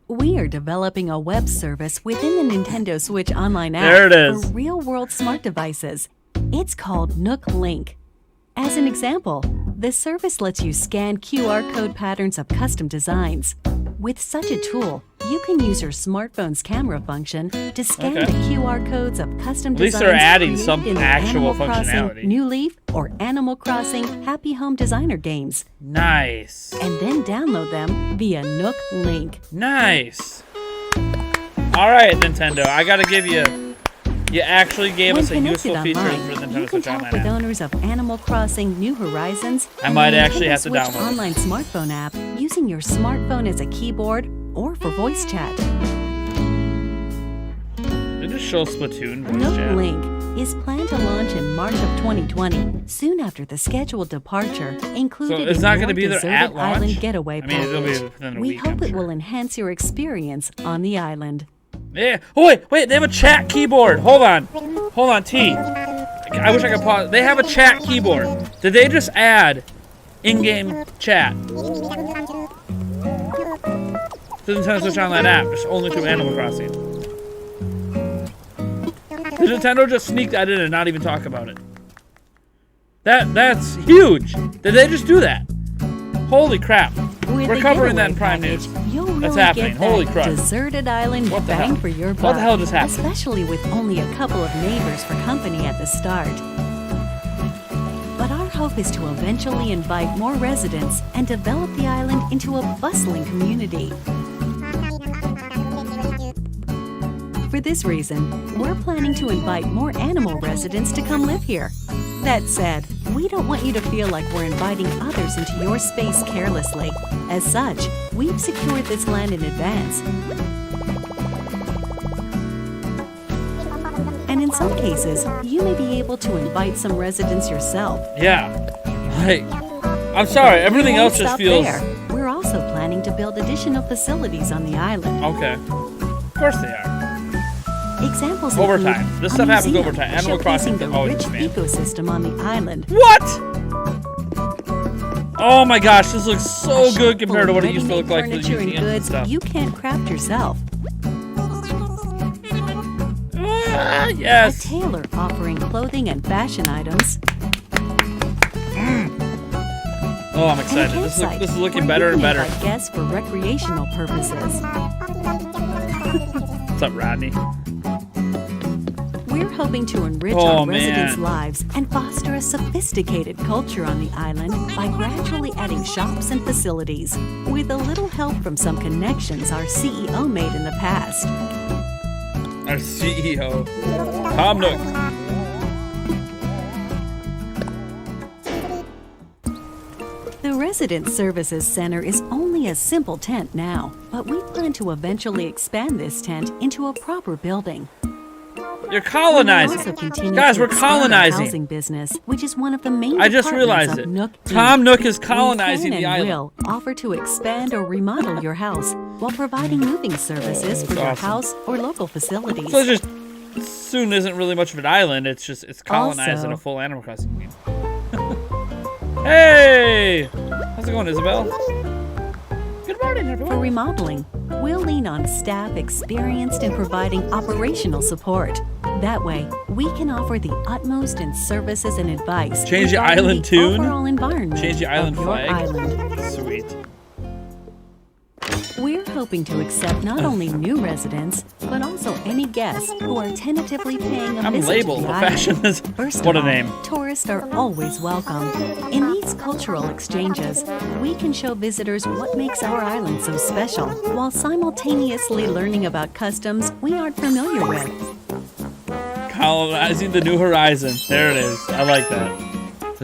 We are developing a web service within the Nintendo Switch Online app There it is. for real-world smart devices. It's called Nook Inc. As an example, the service lets you scan QR code patterns of custom designs. With such a tool, you can use your smartphone's camera function to scan Okay. the QR codes of custom At least designs they're adding created some in the actual Animal Crossing functionality. New Leaf or Animal Crossing Happy Home Designer games, Nice. and then download them via Nook Link. Nice. All right, Nintendo. I gotta give you. You actually gave When us a useful connected feature online, for the you Nintendo can Switch talk Online with app. owners of Animal Crossing New Horizons. I and might the actually Nintendo have to Switch download it. Online smartphone app using your smartphone as a keyboard or for voice chat. They just show Splatoon voice Nook chat. Link is planned to launch in March of 2020, soon after the scheduled departure included So it's in not your gonna be there deserted at launch? island getaway I mean, it'll be package. within a We week, hope I'm it sure. will enhance your experience on the island. Yeah. Oh wait. They have a chat keyboard. Hold on, T. I wish I could pause. They have a chat keyboard. Did they just add in-game chat to the Nintendo Switch Online app, just only through Animal Crossing? Did Nintendo just sneak that in and not even talk about it? That's huge. Did they just do that? Holy crap. With We're the covering that in getaway Prime package, News. You'll That's really happening. get that Holy crap. deserted island What the bang hell? for your buck. What the hell just happened? Especially with only a couple of neighbors for company at the start. But our hope is to eventually invite more residents and develop the island into a bustling community. For this reason, we're planning to invite more animal residents to come live here. That said, we don't want you to feel like we're inviting others into your space carelessly. As such, we've secured this land in advance. And in some cases, you may be able to invite some residents yourself. Yeah. Like, I'm sorry, everything else just feels... There. We're also planning to build additional facilities on the island. Okay. Of course they are. Examples overtime. include This a stuff happens museum overtime. Animal Crossing showcasing the can always rich expand. ecosystem on the island. What? Oh my gosh, this looks so A good shop compared to full what of it used to look like for the ready-made furniture and museums and goods stuff. you can't craft yourself. Yes. A tailor offering clothing and fashion items. Oh, I'm excited. This is looking better and better. Invite guests for recreational purposes. What's up, Rodney? We're hoping to enrich our residents' lives and foster a sophisticated culture on the island by gradually adding shops and facilities, with a little help from some connections our CEO made in the past. Our CEO, Tom Nook. The Resident Services Center is only a simple tent now, but we plan to eventually expand this tent into a proper building. You're colonizing. Guys, we're colonizing. Housing business, which is one of the main I just realized it. Nook Inc. Tom Nook is colonizing the island. We will offer to expand or remodel your house while providing moving services for your house or local facilities. So it's just soon isn't really much of an island. It's colonizing Also, a full Animal Crossing game. Hey, how's it going, Isabel? Good morning, everyone. For remodeling, we'll lean on staff experienced in providing operational support. That way, we can offer the utmost in services and advice. Change the regarding island the tune? overall environment Change the island of your flag? island. Sweet. We're hoping to accept not only new residents, but also any guests who are tentatively paying a I'm visit labeled to the a island. fashionist. First What of a all, name. tourists are always welcome. In these cultural exchanges, we can show visitors what makes our island so special, while simultaneously learning about customs we aren't familiar with. Colonizing the new horizon. There it is. I like that.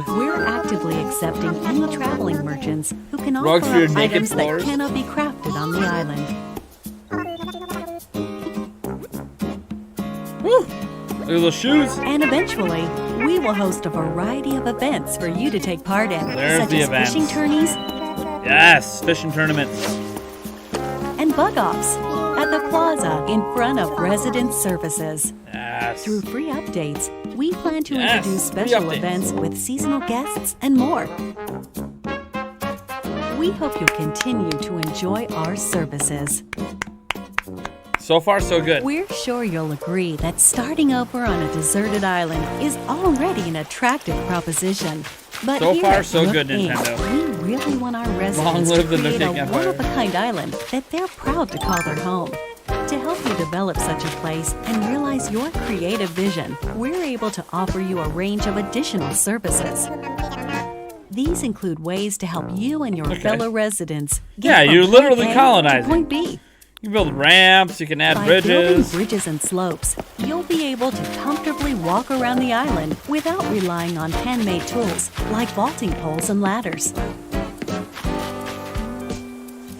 We're actively accepting any traveling merchants who can Rugs offer for your up naked items floors? that cannot be crafted on the island. Woo! Look at those shoes. And eventually, we will host a variety of events for you to take part in, There's such the as events. fishing tourneys Yes, fishing tournaments. and bug-offs at the plaza in front of Resident Services. Yes. Through free updates, we plan to Yes, introduce free special updates. events with seasonal guests and more. We hope you'll continue to enjoy our services. So far, so good. We're sure you'll agree that starting over on a deserted island is already an attractive proposition. But So here far, at so Nook good, Inc, Nintendo. we really want our Long residents live to the Nook create a Inc empire. one-of-a-kind island that they're proud to call their home. To help you develop such a place and realize your creative vision, we're able to offer you a range of additional services. These include ways to help you and your fellow residents get Yeah, from you're point literally A colonizing. to point B. You can build ramps. You can add By building bridges. bridges and slopes, you'll be able to comfortably walk around the island without relying on handmade tools like vaulting poles and ladders.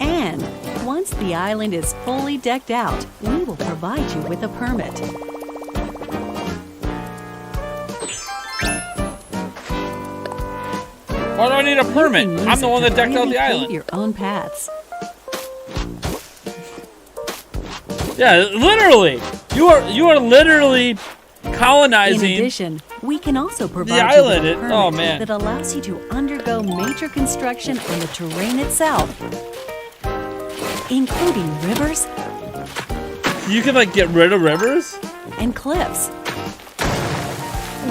And once the island is fully decked out, we will provide you with a permit. Why do I need a permit? You can use I'm the it one to that decked out freely the pave island. your own paths. Yeah, literally. You are literally In colonizing. addition, we can also provide the you island. with a permit Oh, man. that allows you to undergo major construction on the terrain itself, including rivers You can like get rid of rivers. and cliffs.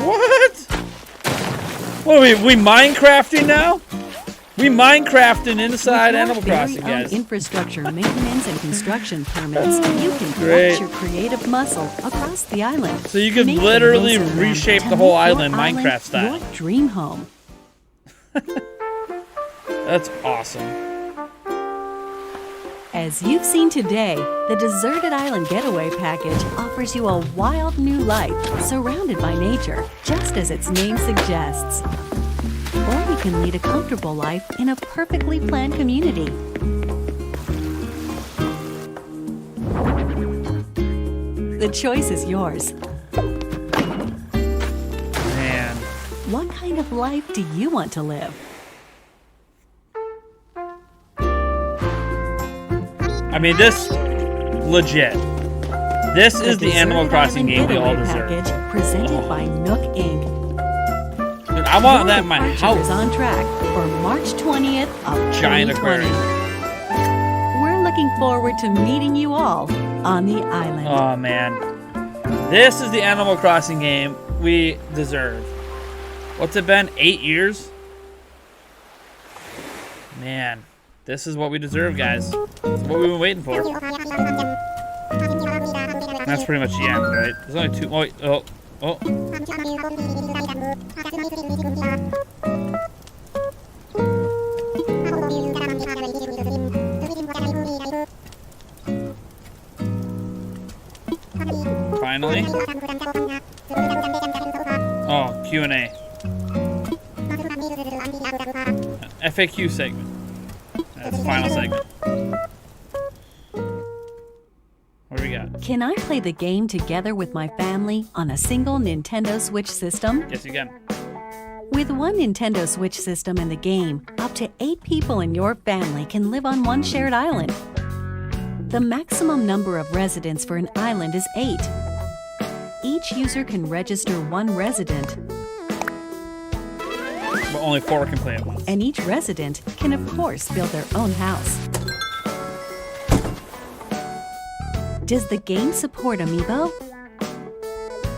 What? What are we Minecrafting now? We Minecrafting inside With your Animal Crossing, very own guys. infrastructure, maintenance, and construction permits, you can Great. flex your creative muscle across the island. So you could making literally most of them reshape to the whole make your island Minecraft style. Your dream home. That's awesome. As you've seen today, the Deserted Island Getaway Package offers you a wild new life surrounded by nature, just as its name suggests. Or you can lead a comfortable life in a perfectly planned community. The choice is yours. Man. What kind of life do you want to live? I mean, this legit. This is the Animal Crossing game we all deserve. Package presented by Nook Inc. Dude, I want that in my house. Is on track for March 20th of Giant 2020. aquarium. We're looking forward to meeting you all on the island. Oh man, this is the Animal Crossing game we deserve. What's it been? 8 years? Man, this is what we deserve, guys. This is what we've been waiting for. That's pretty much the end, right? There's only two. Oh, wait, oh. Finally. Oh, Q&A. FAQ segment. That's the final segment. What do we got? Can I play the game together with my family on a single Nintendo Switch system? Yes, you can. With one Nintendo Switch system in the game, up to 8 people in your family can live on one shared island. The maximum number of residents for an island is 8. Each user can register one resident, But only 4 can play at once. and each resident can, of course, build their own house. Does the game support Amiibo?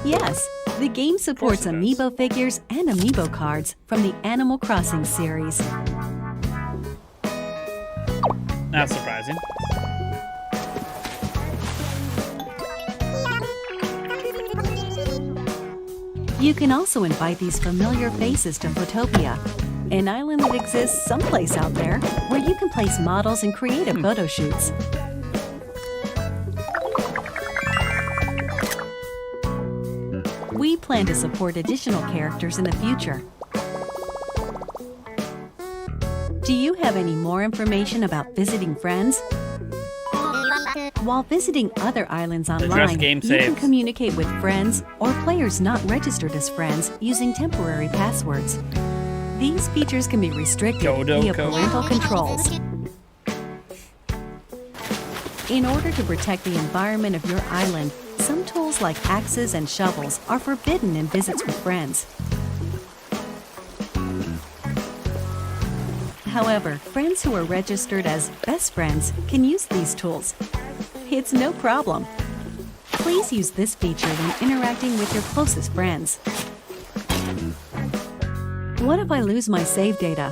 Yes, the game supports it does. Amiibo figures and Amiibo cards from the Animal Crossing series. Not surprising. You can also invite these familiar faces to Photopia, an island that exists someplace out there where you can place models and creative photo shoots. We plan to support additional characters in the future. Do you have any more information about visiting friends? While visiting other islands online, game you can saves. communicate with friends or players not registered as friends using temporary passwords. These features can be restricted Dodo via code. parental controls. In order to protect the environment of your island, some tools like axes and shovels are forbidden in visits with friends. However, friends who are registered as best friends can use these tools. It's no problem. Please use this feature when interacting with your closest friends. What if I lose my save data?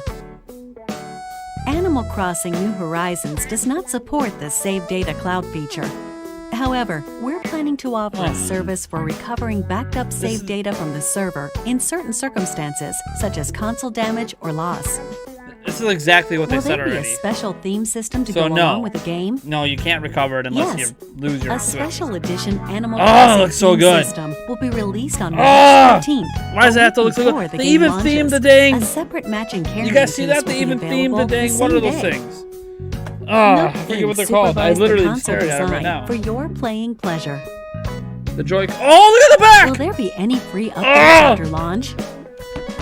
Animal Crossing New Horizons does not support the Save Data Cloud feature. However, we're planning to offer a service for recovering backed up save data from the server in certain circumstances, such as console damage or loss. This is exactly what they Will said there be a already. special theme system to So go no. along with the game? No, you can't recover it unless Yes, you lose your a Switch. special edition Animal Oh, it Crossing looks so theme good. system will be released on Ah! March 13th. Why does it have to look so before good? the They game even launches. themed the dang. A separate matching character. You guys see that? They even themed the dang. What are those things? I forget what they're called. I literally stared at it right now. For your playing pleasure. The Joy. Oh, look at the back! Will there be any free updates Ah! after launch?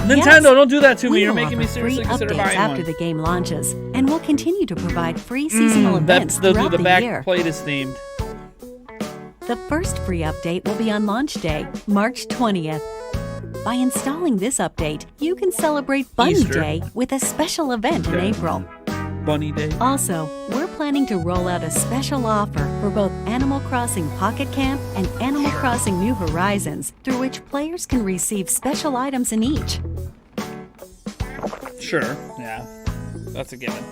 Nintendo, don't do that to me. We You're will making me offer free seriously consider updates buying after one. the game launches, and we'll continue to provide free seasonal events That's throughout the the back year. plate is themed. The first free update will be on launch day, March 20th. By installing this update, you can celebrate Bunny Easter. Day with a special event in Okay. April. Bunny Day. Also, we're planning to roll out a special offer for both Animal Crossing Pocket Camp and Animal Crossing New Horizons, through which players can receive special items in each. Sure, yeah. That's a given.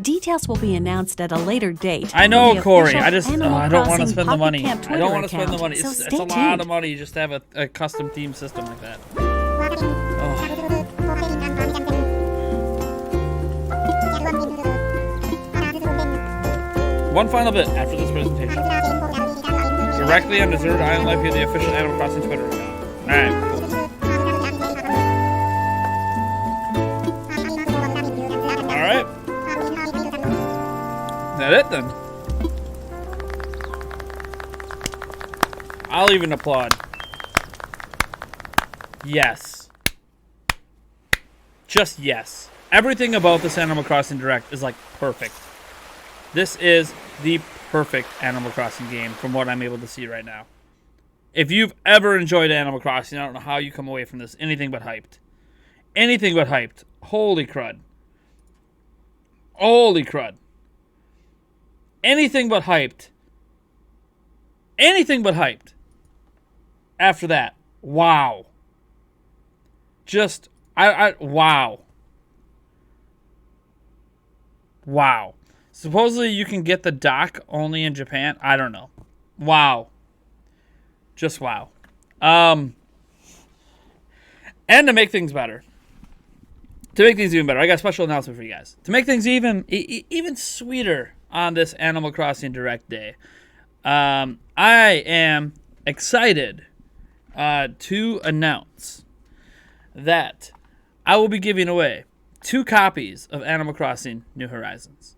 Details will be announced at a later date. I know, on the Corey. official I just Animal I don't want to Crossing spend the Pocket money. Camp I Twitter don't want to spend the account, money. so It's stay a lot of tuned. money just to have a custom theme system like that. Oh. one final bit after this presentation. Directly on Deserted Island Life via the official Animal Crossing Twitter account. Alright, cool. Alright. Is that it then? I'll even applaud. Yes. Just yes. Everything about this Animal Crossing Direct is like perfect. This is the perfect Animal Crossing game from what I'm able to see right now. If you've ever enjoyed Animal Crossing, I don't know how you come away from this anything but hyped. Anything but hyped. Holy crud. Holy crud. Anything but hyped. Anything but hyped. After that, wow. Just, wow. Wow. Supposedly you can get the dock only in Japan. I don't know. Wow. Just wow. And to make things better. To make things even better, I got a special announcement for you guys. To make things even sweeter on this Animal Crossing Direct Day, I am excited to announce that I will be giving away 2 copies of Animal Crossing New Horizons.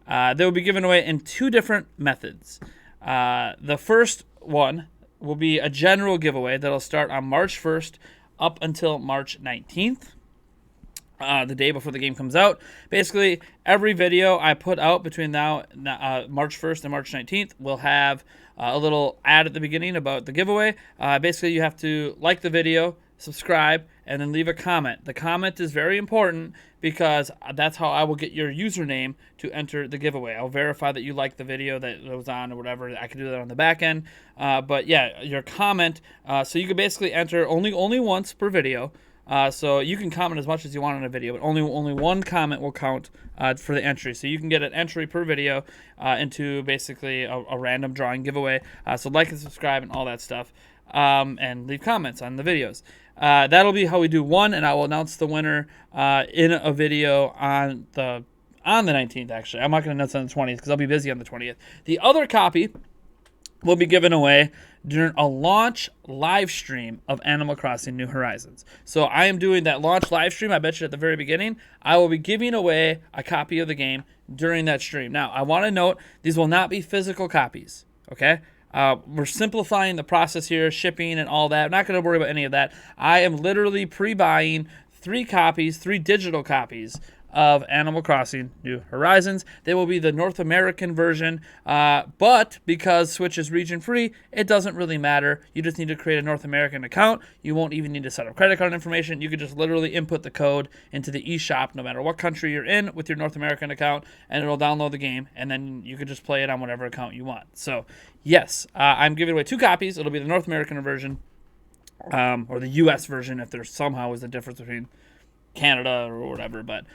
They will be given away in 2 different methods. The first one will be a general giveaway that'll start on March 1st up until March 19th. The day before the game comes out. Basically, every video I put out between now March 1st and March 19th will have a little ad at the beginning about the giveaway. Basically, you have to like the video, subscribe, and then leave a comment. The comment is very important because that's how I will get your username to enter the giveaway. I'll verify that you liked the video that was on or whatever. I can do that on the back end. But yeah, your comment. So you can basically enter only once per video. So you can comment as much as you want on a video, but only one comment will count for the entry. So you can get an entry per video into basically a random drawing giveaway. So like and subscribe and all that stuff, and leave comments on the videos. That'll be how we do one, and I will announce the winner in a video on the 19th. Actually, I'm not going to announce on the 20th because I'll be busy on the 20th. The other copy will be given away during a launch live stream of Animal Crossing New Horizons. So I am doing that launch live stream. I bet you at the very beginning, I will be giving away a copy of the game during that stream. Now, I want to note, these will not be physical copies, okay? We're simplifying the process here, shipping and all that. I'm not going to worry about any of that. I am literally pre-buying 3 digital copies of Animal Crossing New Horizons. They will be the North American version, but because Switch is region free, it doesn't really matter. You just need to create a North American account. You won't even need to set up credit card information. You can just literally input the code into the eShop no matter what country you're in with your North American account, and it'll download the game, and then you can just play it on whatever account you want. So yes, I'm giving away 2 copies. It'll be the North American version, or the US version if there somehow is a difference between Canada or whatever, but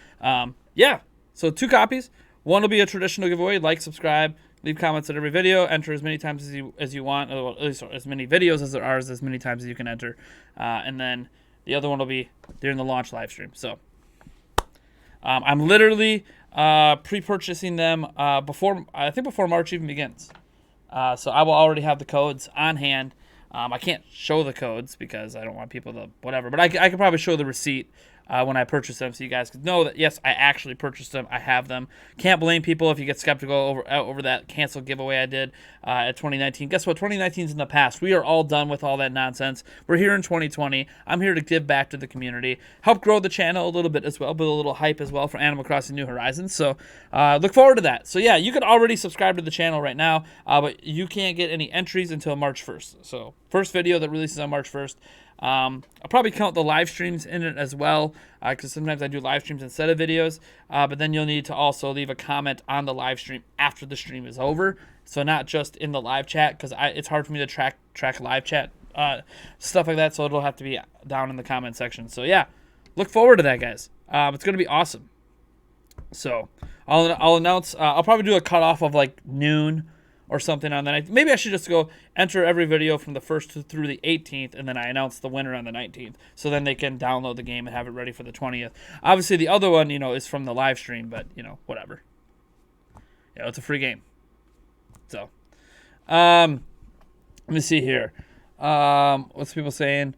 yeah, so 2 copies. One will be a traditional giveaway. Like, subscribe, leave comments at every video, enter as many times as you want, or at least as many videos as there are, as many times as you can enter, and then the other one will be during the launch live stream. So I'm literally pre-purchasing them before March even begins, so I will already have the codes on hand. I can't show the codes because I don't want people to whatever, but I could probably show the receipt when I purchase them, so you guys could know that yes, I actually purchased them. I have them. Can't blame people if you get skeptical over that canceled giveaway I did at 2019. Guess what? 2019 is in the past. We are all done with all that nonsense. We're here in 2020. I'm here to give back to the community, help grow the channel a little bit as well, build a little hype as well for Animal Crossing New Horizons. So look forward to that. So yeah, you can already subscribe to the channel right now, but you can't get any entries until March 1st. So first video that releases on March 1st. I'll probably count the live streams in it as well, because sometimes I do live streams instead of videos, but then you'll need to also leave a comment on the live stream after the stream is over, so not just in the live chat, because it's hard for me to track live chat stuff like that, so it'll have to be down in the comment section. So yeah, look forward to that, guys. It's going to be awesome. So I'll announce, I'll probably do a cutoff of like noon or something on the night. Maybe I should just go enter every video from the 1st through the 18th, and then I announce the winner on the 19th, so then they can download the game and have it ready for the 20th. Obviously, the other one, is from the live stream, but, whatever. It's a free game. still. Let me see here. What's people saying?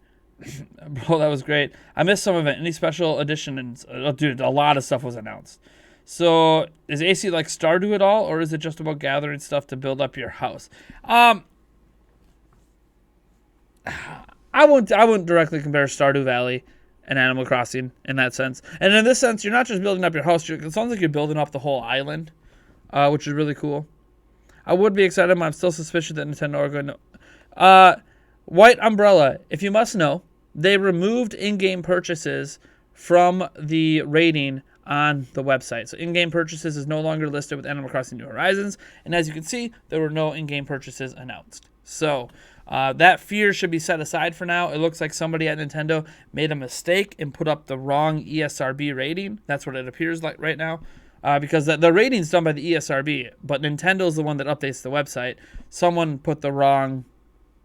Bro, that was great. I missed some of it. Any special editions? Dude, a lot of stuff was announced. So, is AC like Stardew at all, or is it just about gathering stuff to build up your house? I wouldn't directly compare Stardew Valley and Animal Crossing in that sense. And in this sense, you're not just building up your house. It sounds like you're building up the whole island, which is really cool. I would be excited, but I'm still suspicious that Nintendo are going to... White Umbrella, if you must know, they removed in-game purchases from the rating on the website. So in-game purchases is no longer listed with Animal Crossing New Horizons. And as you can see, there were no in-game purchases announced. So that fear should be set aside for now. It looks like somebody at Nintendo made a mistake and put up the wrong ESRB rating. That's what it appears like right now. Because the rating's done by the ESRB, but Nintendo's the one that updates the website. Someone put the wrong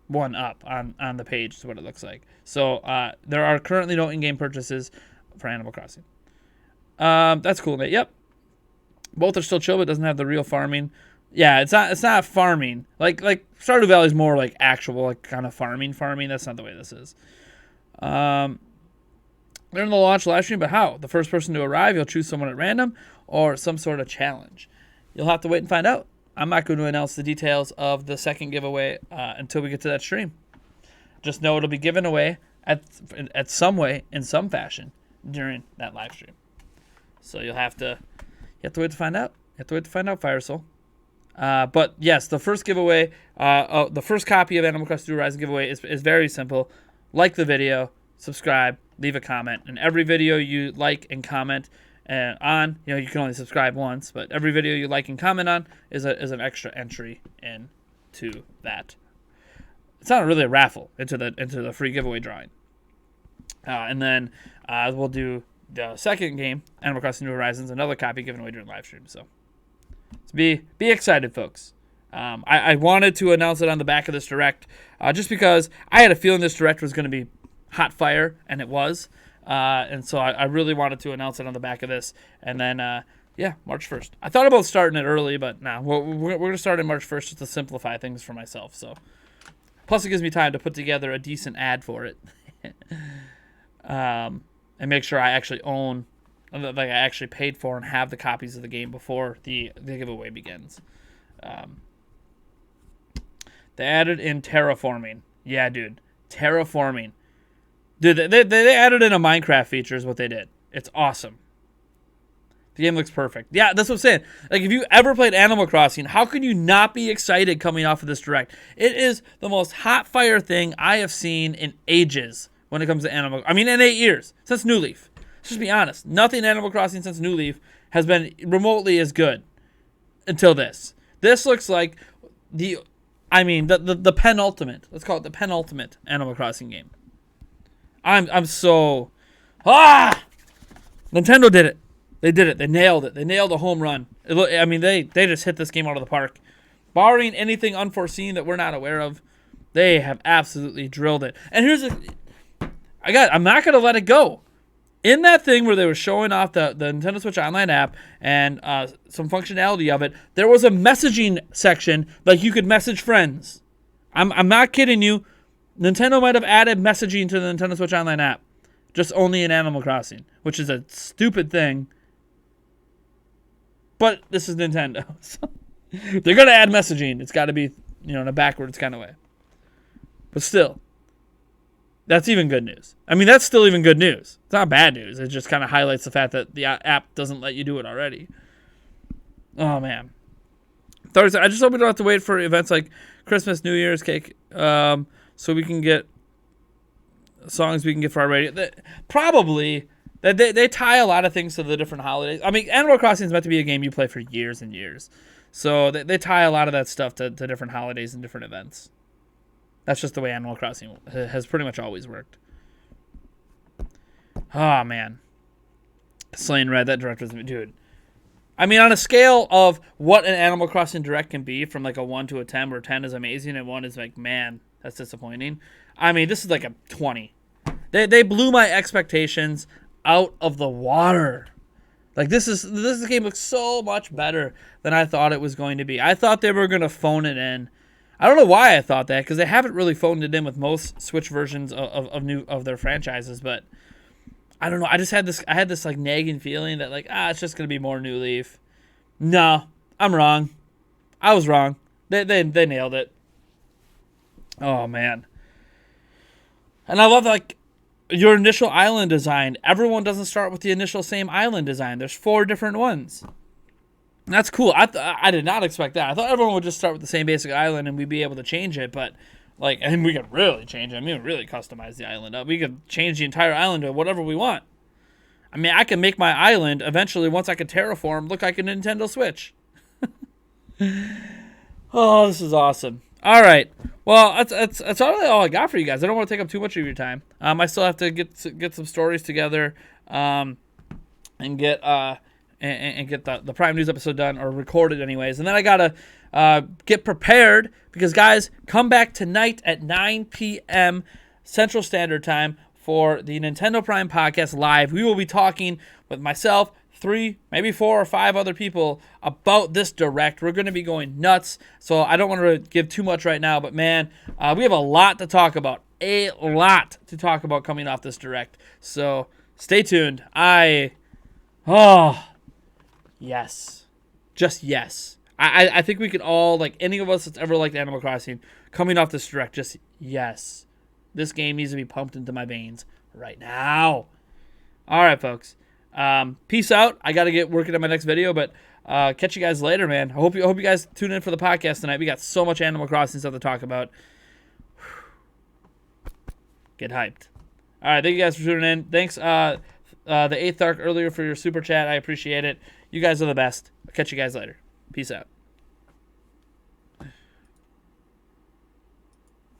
one up on the page is what it looks like. So there are currently no in-game purchases for Animal Crossing. That's cool, Nate. Yep. Both are still chill, but it doesn't have the real farming. Yeah, it's not farming. Like Stardew Valley is more like actual like kind of farming. That's not the way this is. They're in the launch live stream, but how? The first person to arrive, you'll choose someone at random or some sort of challenge. You'll have to wait and find out. I'm not going to announce the details of the second giveaway until we get to that stream. Just know it'll be given away at some way, in some fashion, during that live stream. So you have to wait to find out. You have to wait to find out, Firesoul. But yes, the first giveaway, the first copy of Animal Crossing New Horizons giveaway is very simple. Like the video, subscribe, leave a comment, and every video you like and comment on, you can only subscribe once, but every video you like and comment on is an extra entry into that. It's not really a raffle into the free giveaway drawing. And then we'll do the second game, Animal Crossing New Horizons, another copy given away during live stream. So be excited, folks. I wanted to announce it on the back of this direct, just because I had a feeling this direct was going to be hot fire, and it was. And so I really wanted to announce it on the back of this. And then, March 1st. I thought about starting it early, but we're going to start in March 1st just to simplify things for myself. So, plus it gives me time to put together a decent ad for it. And make sure I actually own, like I actually paid for and have the copies of the game before the giveaway begins. They added in terraforming. Yeah, dude. Terraforming. Dude, they added in a Minecraft feature is what they did. It's awesome. The game looks perfect. Yeah, that's what I'm saying. Like, if you ever played Animal Crossing, how can you not be excited coming off of this direct? It is the most hot fire thing I have seen in ages when it comes to Animal. I mean, in 8 years since New Leaf. Let's just be honest. Nothing Animal Crossing since New Leaf has been remotely as good until this. This looks like the penultimate. Let's call it the penultimate Animal Crossing game. I'm so Nintendo did it. They did it. They nailed it. They nailed a home run. They just hit this game out of the park. Barring anything unforeseen that we're not aware of, they have absolutely drilled it. And I'm not gonna let it go. In that thing where they were showing off the Nintendo Switch Online app and some functionality of it, there was a messaging section, like you could message friends. I'm not kidding you. Nintendo might have added messaging to the Nintendo Switch Online app, just only in Animal Crossing, which is a stupid thing. But this is Nintendo. So they're going to add messaging. It's got to be, in a backwards kind of way. But still, that's even good news. I mean, that's still even good news. It's not bad news. It just kind of highlights the fact that the app doesn't let you do it already. Oh, man. Thursday, I just hope we don't have to wait for events like Christmas, New Year's cake, so we can get songs we can get for our radio. Probably, they tie a lot of things to the different holidays. I mean, Animal Crossing is meant to be a game you play for years and years. So they tie a lot of that stuff to different holidays and different events. That's just the way Animal Crossing has pretty much always worked. Oh, man. Slain Red, that director's... Dude. I mean, on a scale of what an Animal Crossing direct can be, from like a 1 to a 10, where 10 is amazing and 1 is like, man, that's disappointing. I mean, this is like a 20. They blew my expectations out of the water. Like, this game looks so much better than I thought it was going to be. I thought they were going to phone it in. I don't know why I thought that, because they haven't really phoned it in with most Switch versions of their franchises, but I don't know. I had this like nagging feeling that like, it's just going to be more New Leaf. No, I'm wrong. I was wrong. They nailed it. Oh, man. And I love, like, your initial island design. Everyone doesn't start with the initial same island design. There's 4 different ones. That's cool. I did not expect that. I thought everyone would just start with the same basic island and we'd be able to change it, but, like, and we could really change it. I mean, really customize the island up. We could change the entire island to whatever we want. I mean, I can make my island eventually, once I can terraform, look like a Nintendo Switch. Oh, this is awesome. All right. Well, that's really all I got for you guys. I don't want to take up too much of your time. I still have to get some stories together, and get the Prime News episode done, or recorded anyways. And then I gotta get prepared, because guys, come back tonight at 9 p.m. Central Standard Time for the Nintendo Prime Podcast Live. We will be talking with myself, 3, maybe 4 or 5 other people about this Direct. We're going to be going nuts, so I don't want to give too much right now, but man, we have a lot to talk about. A lot to talk about coming off this Direct. So stay tuned. Yes. Just yes. I think we can all, like, any of us that's ever liked Animal Crossing, coming off this Direct, just yes. This game needs to be pumped into my veins right now. All right, folks. Peace out. I got to get working on my next video, but catch you guys later, man. I hope you guys tune in for the podcast tonight. We got so much Animal Crossing stuff to talk about. Get hyped. All right, thank you guys for tuning in. Thanks, the 8th Arc earlier for your super chat. I appreciate it. You guys are the best. I'll catch you guys later. Peace out.